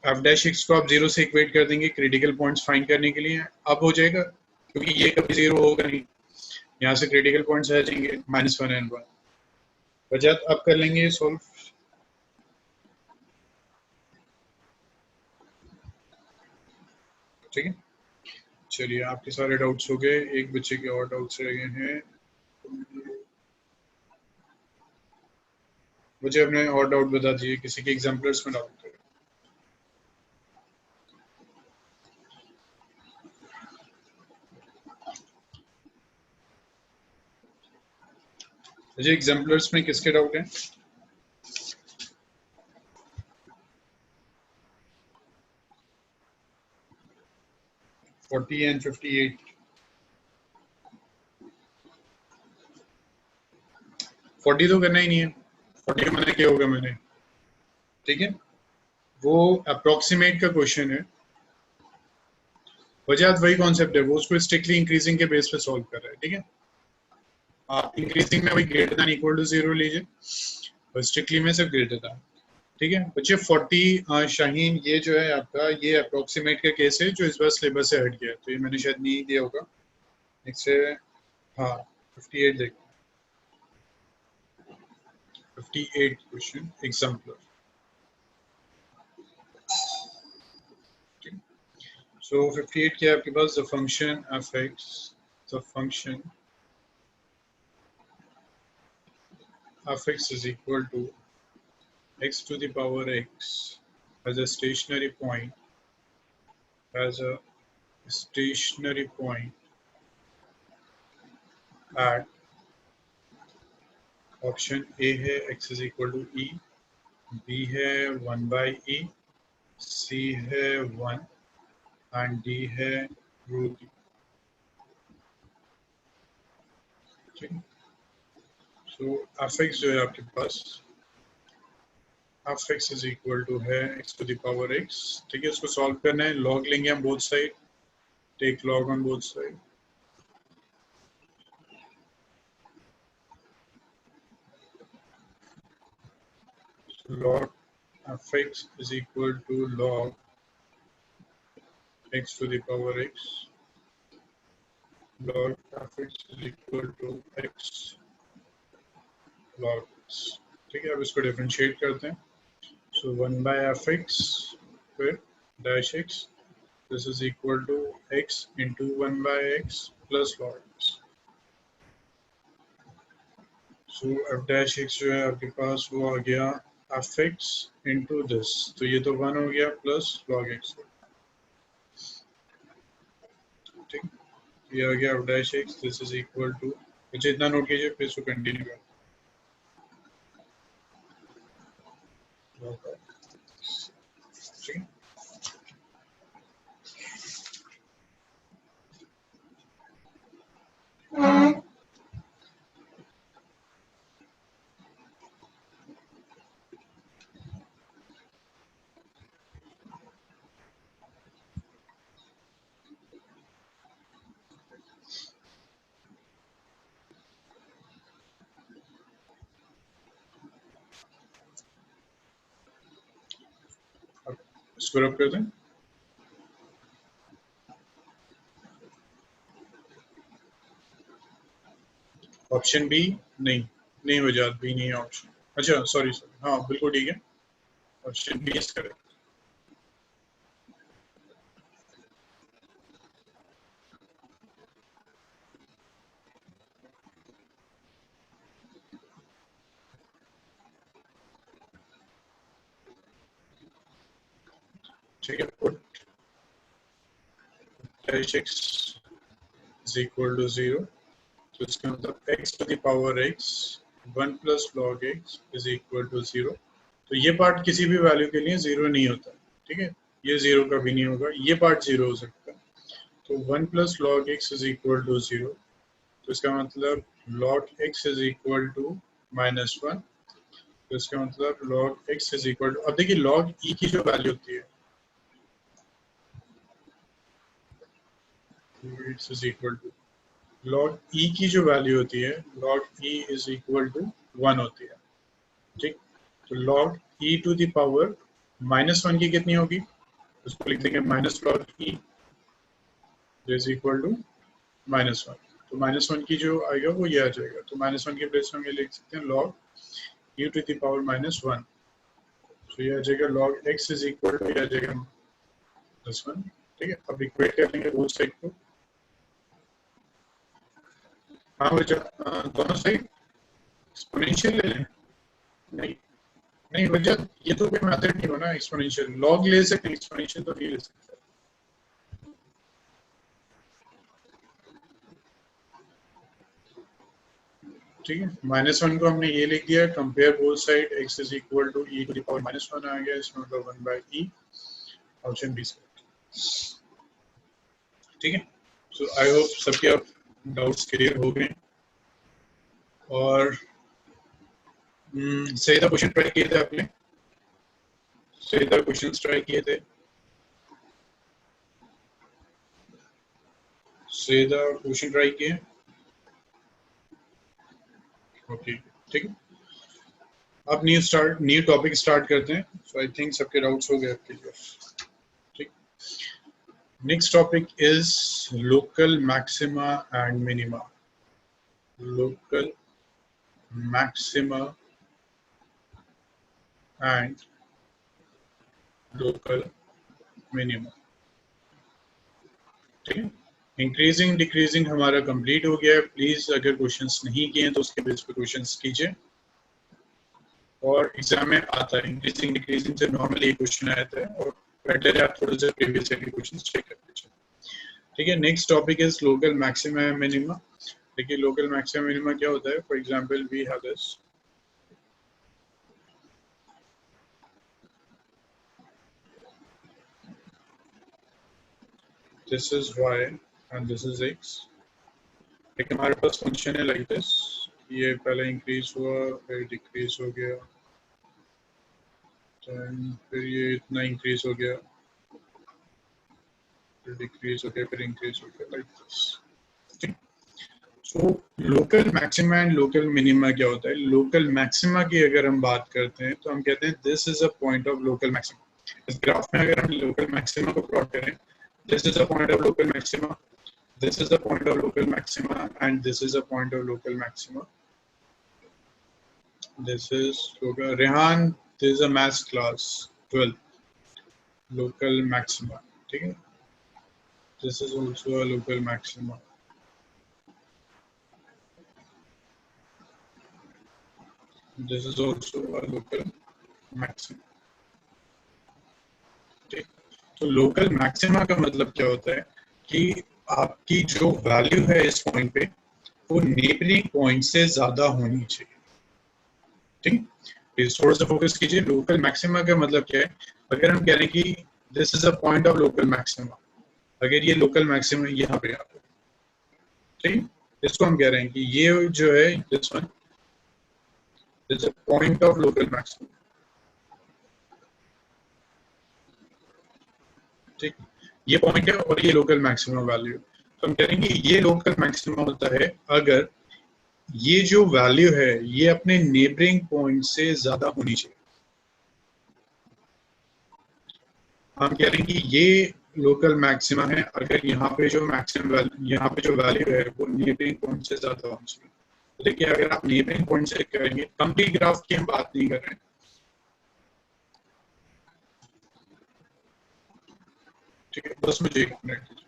F dash x को आप 0 से इक्वेट कर देंगे क्रिटिकल पॉइंट्स फाइंड करने के लिए, अब हो जाएगा, क्योंकि ये कभी 0 होगा नहीं, यहाँ से क्रिटिकल पॉइंट्स आ जाएंगे -1 एंड 1। वजह अब कर लेंगे सॉल्व। ठीक है, चलिए आपके सारे डाउट्स हो गए, एक बच्चे के और डाउट्स रह गए हैं, मुझे अपने और डाउट बता दीजिए, किसी के एग्जाम्पलर्स में डाउट है। मुझे एग्जाम्पलर्स में किसके डाउट है, एंड 58। 40 तो करना ही नहीं है, 40 मैंने क्या होगा मैंने, ठीक है, वो अप्रोक्सीमेट का क्वेश्चन है, वजह वही कॉन्सेप्ट है, वो उसको स्ट्रिक्टली इंक्रीजिंग के बेस पे सॉल्व कर रहा है। ठीक है, आप इंक्रीजिंग में वही ग्रेटर देन इक्वल टू 0 लीजिए और स्ट्रिक्टली में सिर्फ ग्रेटर देन। ठीक है बच्चे, 40 शाहीन ये जो है आपका, ये अप्रोक्सीमेट का केस है जो इस बार सिलेबस से हट गया, तो ये मैंने शायद नहीं दिया होगा, इससे हाँ 58 देखते हैं, 58 क्वेश्चन एग्जाम्पलर। सो 58 क्या है आपके पास, the function f x, the function f x is equal to x to the power x as a stationary point, as a stationary point at option A है x is equal to e, b है 1 by e, c है 1 and d है root e। ठीक, सो fx जो है आपके पास, fx is equal to है x to the power x। ठीक है, इसको सॉल्व करना है, log लेंगे हम both side, take log on both side, log fx is equal to log x to the power x, log fx is equal to x log x। ठीक है, अब इसको डिफरेंशिएट करते हैं, सो 1 by fx फिर dash x, this is equal to x into 1 by x plus log x। So f dash x जो है आपके पास वो आ गया fx इंटू दिस, तो ये तो 1 हो गया प्लस log x। ठीक, ये आ गया f dash x, this is equal to, मुझे इतना नोट कीजिए फिर इसको कंटिन्यू करें, ठीक है। इसको रब कर दें। ऑप्शन बी नहीं वजाद, बी नहीं है ऑप्शन। अच्छा सॉरी, हाँ बिल्कुल ठीक है, ऑप्शन बी इज करेक्ट। ठीक है, put h x is equal to 0, तो इसका मतलब x to the power x 1 plus log x is equal to 0। तो ये पार्ट किसी भी वैल्यू के लिए 0 नहीं होता, ठीक है, ये 0 कभी नहीं होगा, ये पार्ट 0 हो सकता है। तो 1 plus log x is equal to 0, तो इसका मतलब log x is equal to -1, तो इसका मतलब log x is equal to, अब देखिए log e की जो वैल्यू होती है x is equal to log e की जो वैल्यू होती है log e is equal to 1 होती है, ठीक। तो log e to the power -1 की कितनी होगी, उसको लिख देंगे minus log e is equal to -1, तो -1 की जो आएगा वो ये आ जाएगा, तो -1 की प्लेस में हम ये लिख सकते हैं log e to the power -1, तो ये आ जाएगा log x is equal to, ये आ जाएगा +1, ठीक है। अब इक्वेट कर लेंगे बोथ साइड को, हाँ दोनों साइड एक्सपोनेंशियल ले लें, नहीं वजह ये तो कोई मेथड नहीं होना, एक्सपोनेंशियल लॉग ले सकते हैं, एक्सपोनेंशियल तो नहीं ले सकते। ठीक है, -1 को हमने ये लिख दिया, compare both side, x is equal to e to the power -1 आ गया, इसमें मतलब 1/e, ऑप्शन बी। ठीक है, सो आई होप सबके अब डाउट्स क्लियर हो गए, और सही था क्वेश्चन ट्राई किए थे आपने, सही था क्वेश्चन ट्राई किए थे, सही था क्वेश्चन ट्राई किए, ओके ठीक है। अब न्यू टॉपिक स्टार्ट करते हैं, सो आई थिंक सबके डाउट्स हो गए आपके लिए, ठीक। Next topic is local maxima and minima, local maxima and local minima, ठीक है। इंक्रीजिंग डिक्रीजिंग हमारा कंप्लीट हो गया है, प्लीज अगर क्वेश्चंस नहीं किए हैं तो उसके बेस पे क्वेश्चंस कीजिए, और एग्जाम में आता है इंक्रीजिंग डिक्रीजिंग से नॉर्मली क्वेश्चन आता है, और बेटर आप थोड़ा सा प्रीवियस ईयर के क्वेश्चंस चेक कर लीजिए, ठीक है। Next topic is local maxima and minima. देखिए लोकल मैक्सिमा मिनिमा क्या होता है, for example we have this, this is y and this is x, एक हमारे पास फंक्शन है लाइक दिस, ये पहले इंक्रीज हुआ फिर डिक्रीज हो गया, फिर ये इतना इंक्रीज हो गया, फिर डिक्रीज हो गया, फिर इंक्रीज हो गया, like this. So local maxima and local minima क्या होता है, लोकल मैक्सिमा की अगर हम बात करते हैं तो हम कहते हैं this is a point of local maxima. इस ग्राफ में अगर हम लोकल मैक्सिमा को प्लॉट करें, this is a point of local maxima, this is the point of local maxima, and this is a point of local maxima. This is local. Rehan, this is a maths class 12, local maxima, ठीक है। This is also a local maxima. This is also a local maxima, ठीक। तो लोकल मैक्सिमा का मतलब क्या होता है कि आपकी जो वैल्यू है इस पॉइंट पे वो नेबरिंग पॉइंट से ज्यादा होनी चाहिए, ठीक। प्लीज थोड़ा सा फोकस कीजिए, लोकल मैक्सिमा का मतलब क्या है, अगर हम कह रहे हैं कि this is a point of local maxima, अगर ये लोकल मैक्सिमा यहाँ पे आता है, ठीक, इसको हम कह रहे हैं कि ये जो है this one is a point of local maxima, ठीक, ये पॉइंट है और ये लोकल मैक्सिमम वैल्यू, तो हम कहेंगे ये लोकल मैक्सिमम होता है अगर ये जो वैल्यू है ये अपने नेबरिंग पॉइंट से ज्यादा होनी चाहिए, हम कह रहे हैं कि ये लोकल मैक्सिमा है अगर यहाँ पे जो मैक्सिमम यहाँ पे जो वैल्यू है वो नेबरिंग पॉइंट से ज्यादा होनी चाहिए। तो देखिए अगर आप नेबरिंग पॉइंट से करेंगे, कंप्लीट ग्राफ की हम बात नहीं कर रहे हैं, ठीक है, बस मुझे 1 मिनट दीजिए।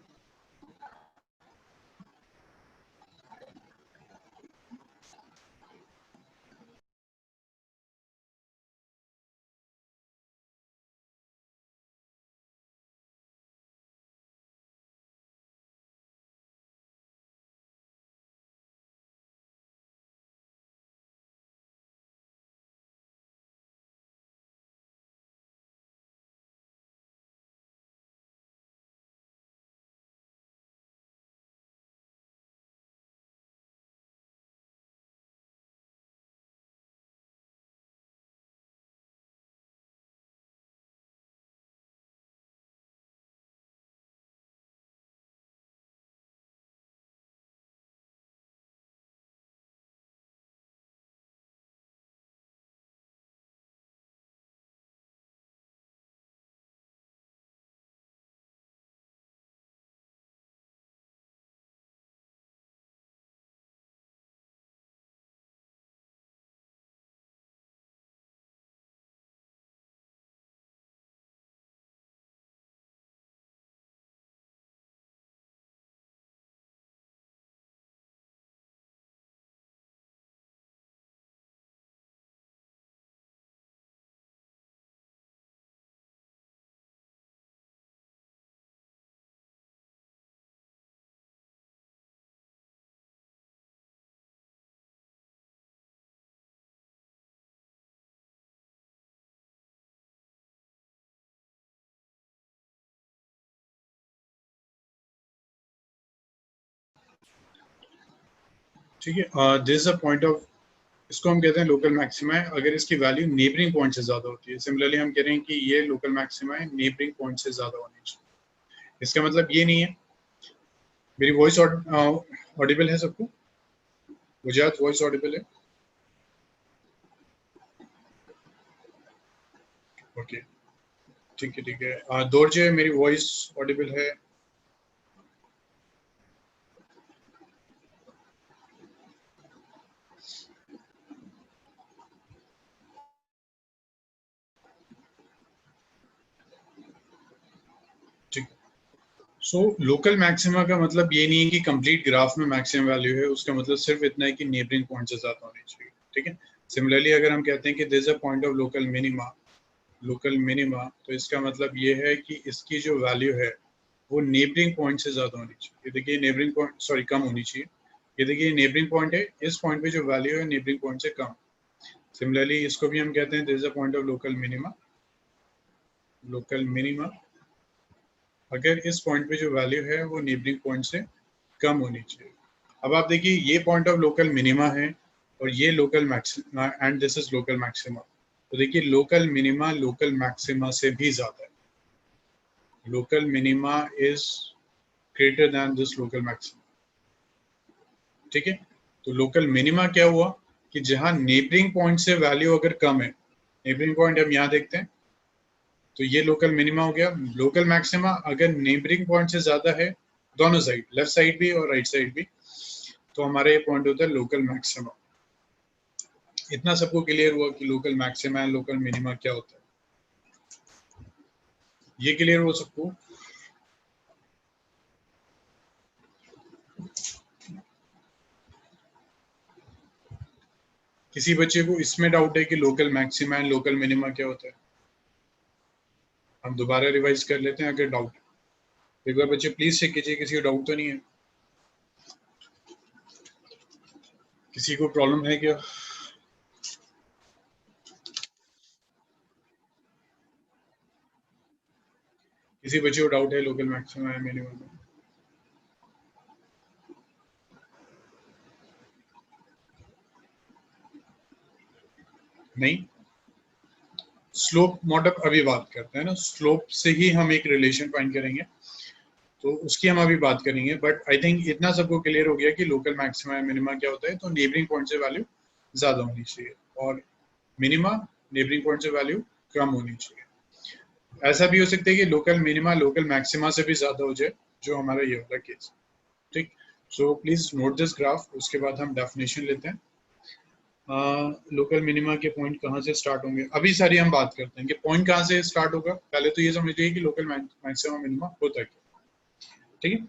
ठीक है, दिस अ पॉइंट ऑफ, इसको हम कहते हैं लोकल मैक्सिमा है अगर इसकी वैल्यू नेबरिंग पॉइंट से ज्यादा होती है। सिमिलरली हम कह रहे हैं कि ये लोकल मैक्सिमा है नेबरिंग पॉइंट से ज्यादा होनी चाहिए। इसका मतलब ये नहीं है, मेरी वॉइस ऑडिबल है सबको? गुजरात वॉइस ऑडिबल है? ओके, ठीक है ठीक है। दोरजे मेरी वॉइस ऑडिबल है? ठीक। सो लोकल मैक्सिमा का मतलब ये नहीं है कि कंप्लीट ग्राफ में मैक्सिमम वैल्यू है, उसका मतलब सिर्फ इतना है कि नेबरिंग पॉइंट से ज्यादा होनी चाहिए। ठीक है, सिमिलरली अगर हम कहते हैं कि this a point of local minima, local minima, तो इसका मतलब ये है कि इसकी जो वैल्यू है वो नेबरिंग पॉइंट से ज्यादा होनी चाहिए। ये देखिए नेबरिंग पॉइंट, सॉरी, कम होनी चाहिए। ये देखिए नेबरिंग पॉइंट है, इस पॉइंट पे जो वैल्यू है नेबरिंग पॉइंट से कम। सिमिलरली इसको भी हम कहते हैं this is a point of local minima, local minima अगर इस पॉइंट पे जो वैल्यू है वो नेबरिंग पॉइंट से कम होनी चाहिए। अब आप देखिए ये पॉइंट ऑफ लोकल मिनिमा है और ये local maxima and this is local maxima. तो देखिए लोकल मिनिमा लोकल मैक्सिमा से भी ज्यादा है, local minima is greater then this local maxima. ठीक है, तो लोकल मिनिमा क्या हुआ कि जहां नेबरिंग पॉइंट से वैल्यू अगर कम है, नेबरिंग पॉइंट हम यहाँ देखते हैं, तो ये लोकल मिनिमा हो गया। लोकल मैक्सिमा अगर नेबरिंग पॉइंट से ज्यादा है, दोनों साइड, लेफ्ट साइड भी और राइट साइड भी, तो हमारा ये पॉइंट होता है लोकल मैक्सिमा। इतना सबको क्लियर हुआ कि local maxima and local minima क्या होता है? ये क्लियर हो सबको? किसी बच्चे को इसमें डाउट है कि local maxima and local minima क्या होता है? हम दोबारा रिवाइज कर लेते हैं अगर डाउट। एक बार बच्चे प्लीज चेक कीजिए किसी को डाउट तो नहीं है, किसी को प्रॉब्लम है क्या? किसी बच्चे को डाउट है लोकल मैक्सिमा है मिनिमम में? नहीं, स्लोप मॉडल अभी बात करते हैं ना, स्लोप से ही हम एक रिलेशन फाइंड करेंगे, तो उसकी हम अभी बात करेंगे। बट आई थिंक इतना सबको क्लियर हो गया कि लोकल मैक्सिमा मिनिमा क्या होता है। तो नेबरिंग पॉइंट से वैल्यू ज्यादा होनी चाहिए और मिनिमा नेबरिंग पॉइंट से वैल्यू कम होनी चाहिए। ऐसा भी हो सकता है कि लोकल मिनिमा लोकल मैक्सिमा से भी ज्यादा हो जाए, जो हमारा ये वाला केस। ठीक, so please note this graph. उसके बाद हम डेफिनेशन लेते हैं। लोकल मिनिमा के पॉइंट कहाँ से स्टार्ट होंगे, अभी सारी हम बात करते हैं कि पॉइंट कहाँ से स्टार्ट होगा। पहले तो ये समझ लीजिए कि लोकल मैक्सिमा मिनिमा होता है क्या। ठीक है,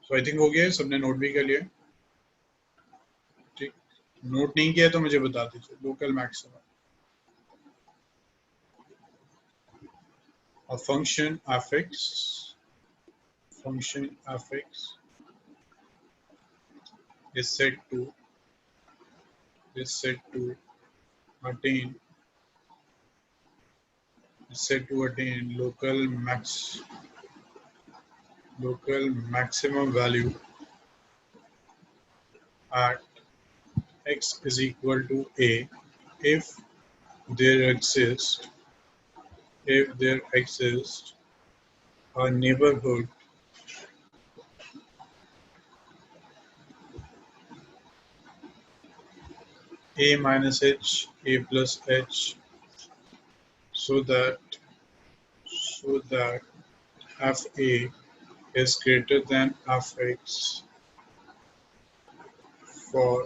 सो आई थिंक हो गया, सबने नोट भी कर लिया। ठीक, नोट नहीं किया तो मुझे बता दीजिए। Local maxima, a function f(x) is said to attain local maximum value at x is equal to a if there exists a neighborhood a minus h a plus h so that fa is greater than fx for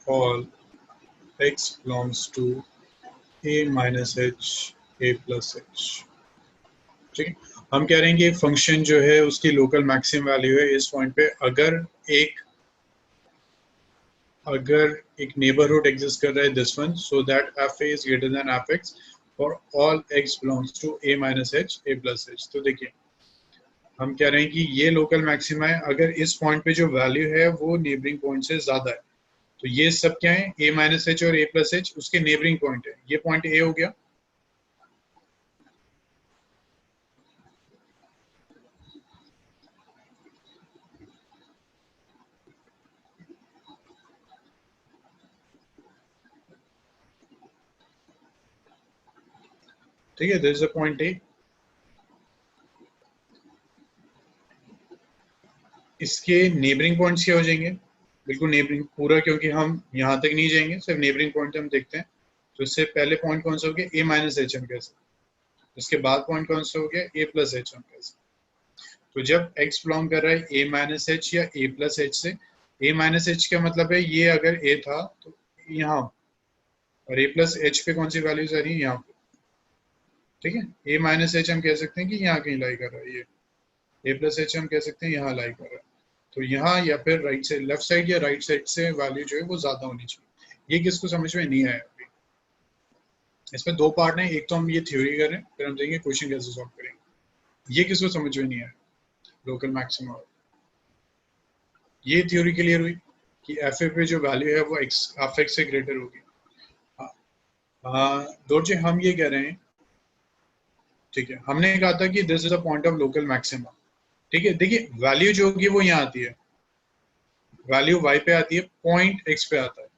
all x belongs to a minus h a plus h। ठीक है, हम कह रहे हैं कि एक फंक्शन जो है उसकी लोकल मैक्सिमम वैल्यू है इस पॉइंट पे, अगर एक नेबरहुड एग्जिस्ट कर रहा है this one, so that f a is greater than f x for all x belongs to a minus h a plus h. तो देखिए हम कह रहे हैं कि ये लोकल मैक्सिमा है अगर इस पॉइंट पे जो वैल्यू है वो नेबरिंग पॉइंट से ज्यादा है। तो ये सब क्या है, ए माइनस एच और ए प्लस एच उसके नेबरिंग पॉइंट है। ये पॉइंट ए हो गया। ठीक है, this is a point A. इसके नेबरिंग पॉइंट्स क्या हो जाएंगे, बिल्कुल नेबरिंग पूरा, क्योंकि हम यहाँ तक नहीं जाएंगे, सिर्फ नेबरिंग पॉइंट हम देखते हैं। तो इससे पहले पॉइंट कौन सा हो गया, ए माइनस एच हम कह सकते। इसके बाद पॉइंट कौन सा हो गया, ए प्लस एच हम कह सकते। तो जब x बिलोंग कर रहा है ए माइनस एच या ए प्लस एच से, ए माइनस एच का मतलब है ये अगर a था तो यहाँ, और ए प्लस एच पे कौन सी वैल्यूज आ रही है यहाँ पे। ठीक है, ए माइनस एच हम कह सकते हैं कि यहाँ कहीं लाई कर रहा है, ये ए प्लस एच हम कह सकते हैं यहाँ लाई कर रहा है। तो यहाँ या फिर राइट साइड, लेफ्ट साइड या राइट साइड से वैल्यू जो है वो ज्यादा होनी चाहिए। ये किसको समझ में नहीं आया अभी। इसमें दो पार्ट है, एक तो हम ये थ्योरी कर रहे हैं, फिर हम देखेंगे क्वेश्चन कैसे सॉल्व करेंगे। ये किसको समझ में नहीं आया, लोकल मैक्सिमम। ये थ्योरी क्लियर हुई कि एफ ए पे जो वैल्यू है वो एफ एक्स से ग्रेटर होगी। दोर्जे हम ये कह रहे हैं, ठीक है, हमने कहा था कि this is a point of local maximum. ठीक है, देखिए वैल्यू जो होगी वो यहाँ आती है, वैल्यू y पे आती है, पॉइंट x पे आता है।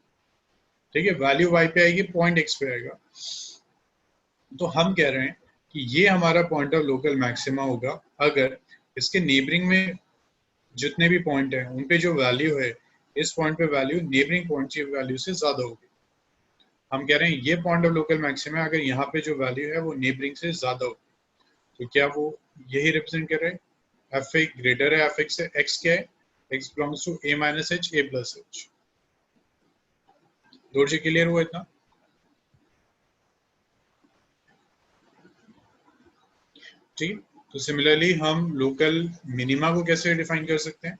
ठीक है, वैल्यू y पे आएगी, पॉइंट x पे आएगा। तो हम कह रहे हैं कि ये हमारा पॉइंट ऑफ लोकल मैक्सिमा होगा अगर इसके नेबरिंग में जितने भी पॉइंट हैं उन पे जो वैल्यू है, इस पॉइंट पे वैल्यू नेबरिंग पॉइंट की वैल्यू से ज्यादा होगी। हम कह रहे हैं ये पॉइंट ऑफ लोकल मैक्सिमा अगर यहाँ पे जो वैल्यू है वो नेबरिंग से ज्यादा होगी। तो क्या वो यही रिप्रेजेंट कर रहे हैं, एफ ए ग्रेटर है एफ एक्स से। एक्स क्या है, x belongs to a minus h a plus h. दो जी क्लियर हुआ इतना। ठीक है, तो सिमिलरली हम लोकल मिनिमा को कैसे डिफाइन कर सकते हैं।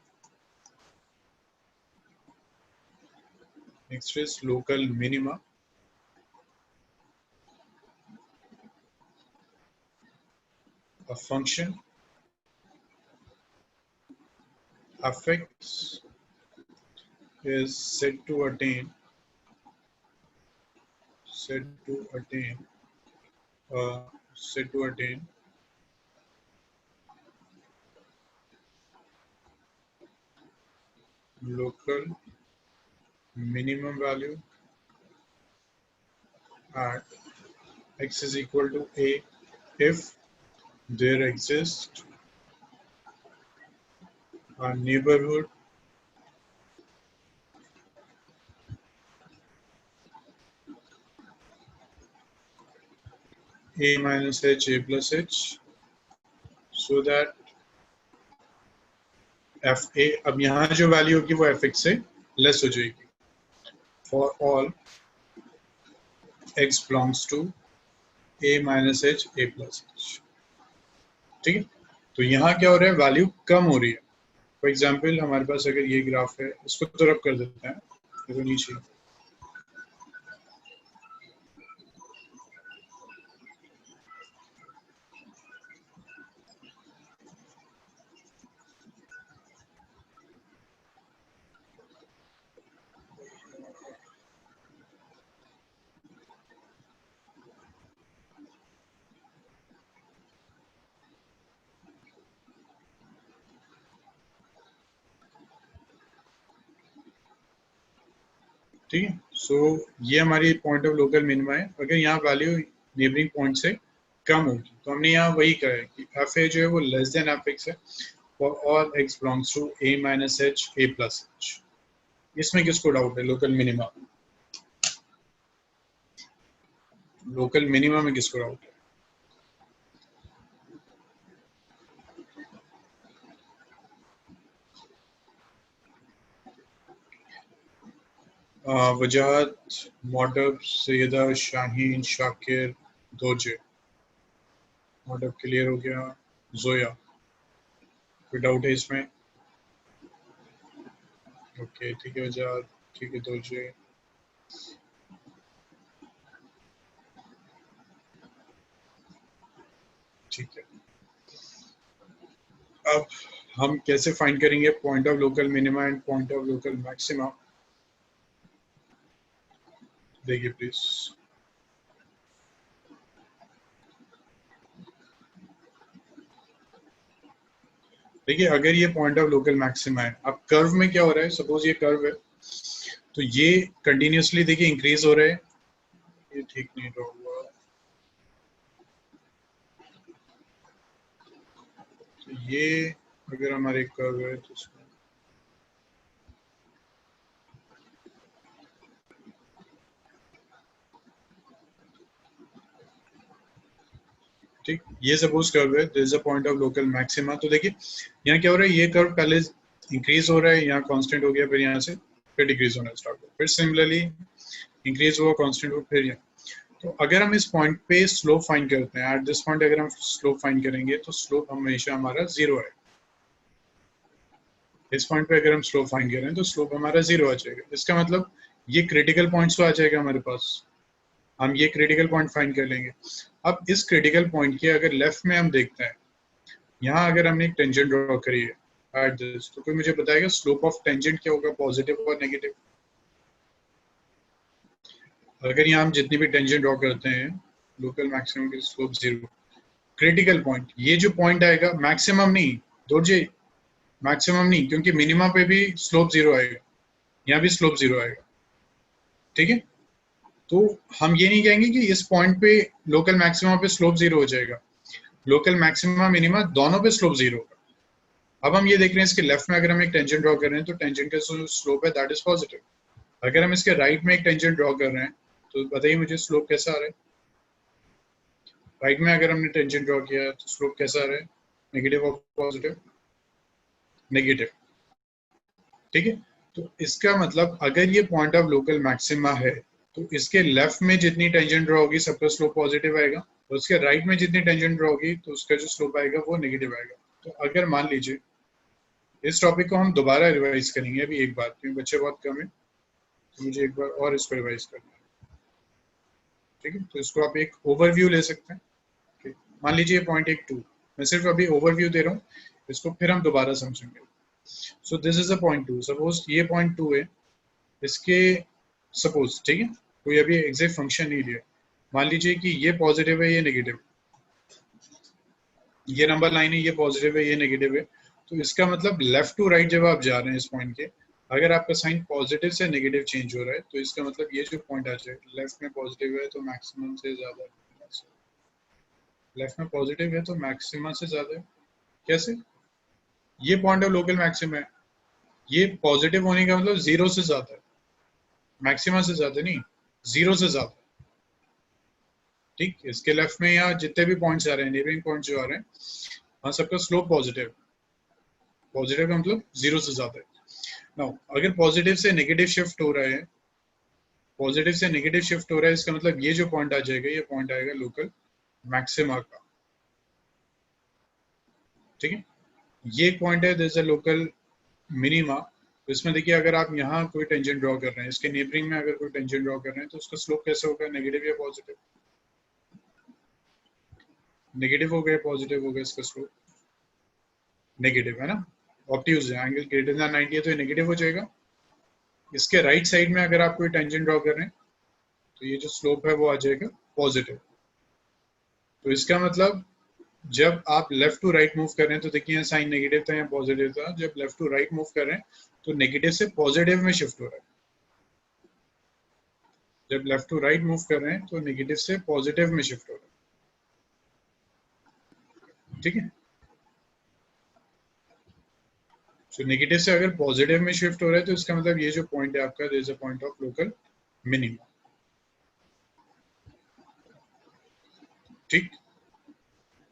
Next is local minima. A function f(x) is said to attain uh, said to attain local minimum value at x is equal to a if there exists a neighborhood a minus h a plus h so that F A, अब यहाँ जो वैल्यू होगी वो एफ एक्स से लेस हो जाएगी for all x belongs to a minus h a plus h. ठीक है, तो यहाँ क्या हो रहा है, वैल्यू कम हो रही है। फॉर एग्जाम्पल हमारे पास अगर ये ग्राफ है, इसको तो रब कर देते हैं, देखो नीचे ठीक है। सो ये हमारी पॉइंट ऑफ लोकल मिनिमा है। अगर यहाँ वैल्यू नेबरिंग पॉइंट से कम होगी तो हमने यहाँ वही कहा है कि एफ ए जो है वो लेस देन एफ एक्स है for all x belongs to a minus h a plus h. इसमें किसको डाउट है, लोकल मिनिमा, लोकल मिनिमा में किसको डाउट है? वजाहत, मॉडब, सैयदा, शाहीन, शाकिर, दोजे। मॉडब क्लियर हो गया, जोया कोई डाउट है इसमें? ओके ठीक है वजाहत, ठीक है दोजे, ठीक है। अब हम कैसे फाइंड करेंगे point of local minima and point of local maxima? देखिए प्लीज, देखिए अगर ये पॉइंट ऑफ लोकल मैक्सिमा है, अब कर्व में क्या हो रहा है, सपोज ये कर्व है तो ये कंटिन्यूसली देखिए इंक्रीज हो रहा है, ये ठीक नहीं रहा हुआ, तो ये अगर हमारे कर्व है तो इसमें ठीक, ये सपोज कर्व है, there is a point of local maxima. तो देखिए यहाँ क्या हो रहा है, ये कर्व पहले इंक्रीज हो रहा है, यहाँ कांस्टेंट हो गया, फिर यहाँ से फिर डिक्रीज होना स्टार्ट हो, फिर सिमिलरली इंक्रीज हुआ, कांस्टेंट हुआ, फिर यहाँ। तो अगर हम इस पॉइंट पे स्लोप फाइंड करते हैं, एट दिस पॉइंट अगर हम स्लोप फाइंड करेंगे तो स्लोप हमेशा हमारा जीरो है। इस पॉइंट पे अगर हम स्लोप फाइंड करें तो स्लोप हमारा जीरो आ जाएगा। इसका मतलब ये क्रिटिकल पॉइंट्स तो आ जाएगा हमारे पास, हम ये क्रिटिकल पॉइंट फाइंड कर लेंगे। अब इस क्रिटिकल पॉइंट के अगर लेफ्ट में हम देखते हैं, यहाँ अगर हमने एक टेंजेंट ड्रॉ करी है एट दिस, तो कोई मुझे बताएगा स्लोप ऑफ टेंजेंट क्या होगा, पॉजिटिव और नेगेटिव? अगर यहाँ हम जितनी भी टेंजेंट ड्रॉ करते हैं, लोकल मैक्सिमम की स्लोप जीरो, क्रिटिकल पॉइंट, ये जो पॉइंट आएगा, मैक्सिमम नहीं दोजे, मैक्सिमम नहीं, क्योंकि मिनिमम पे भी स्लोप जीरो आएगा, यहाँ भी स्लोप जीरो आएगा। ठीक है, तो हम ये नहीं कहेंगे कि इस पॉइंट पे लोकल मैक्सिमा पे स्लोप जीरो हो जाएगा, लोकल मैक्सिमा मिनिमा दोनों पे स्लोप जीरो होगा। अब हम ये देख रहे हैं इसके लेफ्ट में अगर हम एक टेंजेंट ड्रॉ कर रहे हैं तो टेंजेंट का जो स्लोप है दैट इज पॉजिटिव। अगर हम इसके राइट में एक टेंजेंट ड्रॉ कर रहे हैं तो बताइए मुझे स्लोप कैसा आ रहा है? राइट में अगर हमने टेंजेंट ड्रॉ किया तो स्लोप कैसा आ रहा है, नेगेटिव और पॉजिटिव? नेगेटिव। ठीक है, तो इसका मतलब अगर ये पॉइंट ऑफ लोकल मैक्सिमा है तो इसके लेफ्ट में जितनी टेंजेंट ड्रॉ होगी सबका स्लोप पॉजिटिव आएगा, और उसके राइट में जितनी टेंजेंट ड्रॉ होगी तो उसका जो स्लोप आएगा वो नेगेटिव आएगा। तो अगर मान लीजिए इस टॉपिक को हम दोबारा रिवाइज करेंगे अभी एक बार, क्योंकि बच्चे बहुत कम है तो मुझे एक बार और इसको रिवाइज करना है। ठीक है, तो इसको आप एक ओवरव्यू ले सकते हैं। मान लीजिए पॉइंट एक टू, मैं सिर्फ अभी ओवरव्यू दे रहा हूँ, इसको फिर हम दोबारा समझेंगे। So this is a point two, suppose ये पॉइंट टू है, इसके सपोज, ठीक है, कोई अभी एग्जैक्ट फंक्शन नहीं लिया, मान लीजिए कि ये पॉजिटिव है ये नेगेटिव, ये नंबर लाइन है ये पॉजिटिव है ये नेगेटिव है, तो इसका मतलब लेफ्ट टू राइट जब आप जा रहे हैं इस पॉइंट के, अगर आपका साइन पॉजिटिव से नेगेटिव चेंज हो रहा है तो इसका मतलब ये जो पॉइंट आ जाए लेफ्ट में पॉजिटिव है तो मैक्सिमम से ज्यादा, लेफ्ट में पॉजिटिव है तो मैक्सिमा से ज्यादा है। कैसे? ये पॉइंट ऑफ लोकल मैक्सिमा है, ये पॉजिटिव होने का मतलब जीरो से ज्यादा है, मैक्सिमा से ज्यादा नहीं, जीरो से ज्यादा। ठीक, इसके लेफ्ट में या जितने भी पॉइंट्स आ रहे हैं, नेबरिंग पॉइंट्स जो आ रहे हैं, वहां सबका स्लोप पॉजिटिव, पॉजिटिव का मतलब जीरो से ज्यादा है। नाउ अगर पॉजिटिव से नेगेटिव शिफ्ट हो रहा है, पॉजिटिव से नेगेटिव शिफ्ट हो रहा है, इसका मतलब ये जो पॉइंट आ जाएगा, ये पॉइंट आएगा लोकल मैक्सिमा का। ठीक है, ये एक पॉइंट है, this is a local minima. तो इसमें देखिए, अगर आप यहाँ कोई टेंजेंट ड्रॉ कर रहे हैं, इसके नेबरिंग में अगर कोई टेंजेंट ड्रॉ कर रहे हैं, तो उसका स्लोप कैसे होगा, नेगेटिव या पॉजिटिव? नेगेटिव हो गया, पॉजिटिव हो गया, इसका स्लोप नेगेटिव है ना। ऑब्ट्यूज है, एंगल ग्रेटर देन 90 है तो ये नेगेटिव हो जाएगा। इसके राइट साइड में अगर आप कोई टेंजेंट ड्रॉ कर रहे हैं, तो ये जो स्लोप है वो आ जाएगा पॉजिटिव। तो इसका मतलब जब आप लेफ्ट टू राइट मूव कर रहे हैं, तो देखिए साइन नेगेटिव था या पॉजिटिव था, जब लेफ्ट टू राइट मूव कर रहे हैं तो नेगेटिव से पॉजिटिव में शिफ्ट हो रहा है। जब लेफ्ट टू राइट मूव कर रहे हैं तो नेगेटिव से पॉजिटिव में शिफ्ट हो रहा है। ठीक है, तो नेगेटिव से अगर पॉजिटिव में शिफ्ट हो रहा है, तो इसका मतलब ये जो पॉइंट है आपका, there is a point of local minima. ठीक,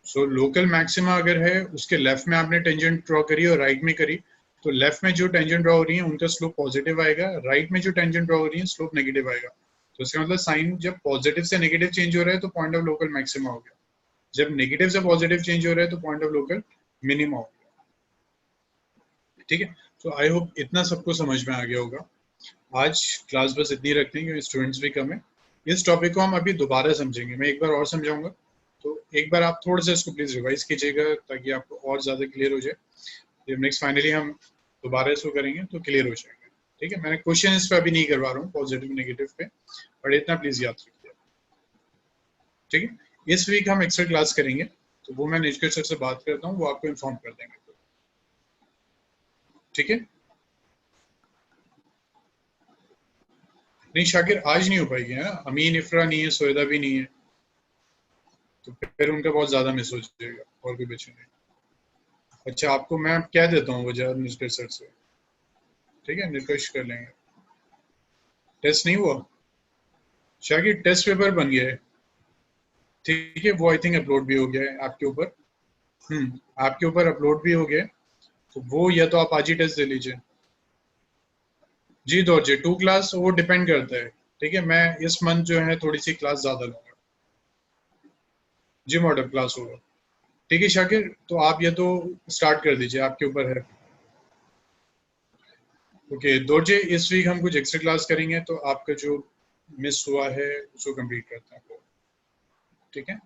सो लोकल मैक्सिमा अगर है, उसके लेफ्ट में आपने टेंजेंट ड्रॉ करी और राइट में करी, तो लेफ्ट में जो टेंजेंट ड्रॉ हो रही है उनका स्लोप पॉजिटिव आएगा, राइट में जो टेंजेंट ड्रॉ हो रही है स्लोप नेगेटिव आएगा। तो इसका मतलब साइन जब पॉजिटिव से नेगेटिव चेंज हो रहा है तो पॉइंट ऑफ लोकल मैक्सिमा हो गया, जब नेगेटिव से पॉजिटिव चेंज हो रहा है तो पॉइंट ऑफ लोकल मिनिमा हो गया। ठीक है, तो आई होप इतना सबको समझ में आ गया होगा। आज क्लास बस इतनी रखते हैं क्योंकि स्टूडेंट्स भी कम है। इस टॉपिक को हम अभी दोबारा समझेंगे, मैं एक बार और समझाऊंगा, तो एक बार आप थोड़ा सा इसको प्लीज रिवाइज कीजिएगा ताकि आपको और ज्यादा क्लियर हो जाए। जब नेक्स्ट फाइनली हम दोबारा इसको करेंगे तो क्लियर हो जाएगा। ठीक है, मैंने क्वेश्चन इस पे अभी नहीं करवा रहा हूँ पॉजिटिव नेगेटिव पे, बट इतना प्लीज याद रखिए। ठीक है, इस वीक हम एक्स्ट्रा क्लास करेंगे, तो वो मैं निजकर सर से बात करता हूँ, वो आपको इन्फॉर्म कर देंगे। ठीक है, नहीं शाकिर आज नहीं हो पाएगी है ना, अमीन इफ्रा नहीं है, सोएदा भी नहीं है, तो फिर उनका बहुत ज्यादा मिस हो जाएगा और कोई बचे नहीं। अच्छा, आपको मैं कह देता हूँ वजह मिस्टर सर से। ठीक है, निष्कर्ष कर लेंगे। टेस्ट नहीं हुआ शाकिर, टेस्ट पेपर बन गया है। ठीक है, वो आई थिंक अपलोड भी हो गया है आपके ऊपर। आपके ऊपर अपलोड भी हो गया है, तो वो या तो आप आज ही टेस्ट दे लीजिए। जी दौर 2 क्लास, वो डिपेंड करता है। ठीक है, मैं इस मंथ जो है थोड़ी सी क्लास ज्यादा लूंगा। जी मॉडल क्लास होगा। ठीक है शाकिर, तो आप ये तो स्टार्ट कर दीजिए, आपके ऊपर है। ओके दोर्जे, इस वीक हम कुछ एक्स्ट्रा क्लास करेंगे, तो आपका जो मिस हुआ है उसको कंप्लीट करते हैं। ठीक है,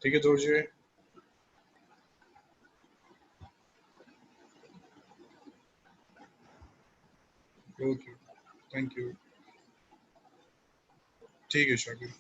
ठीक है दोर्जे। Okay, thank you. ठीक है शाकिर।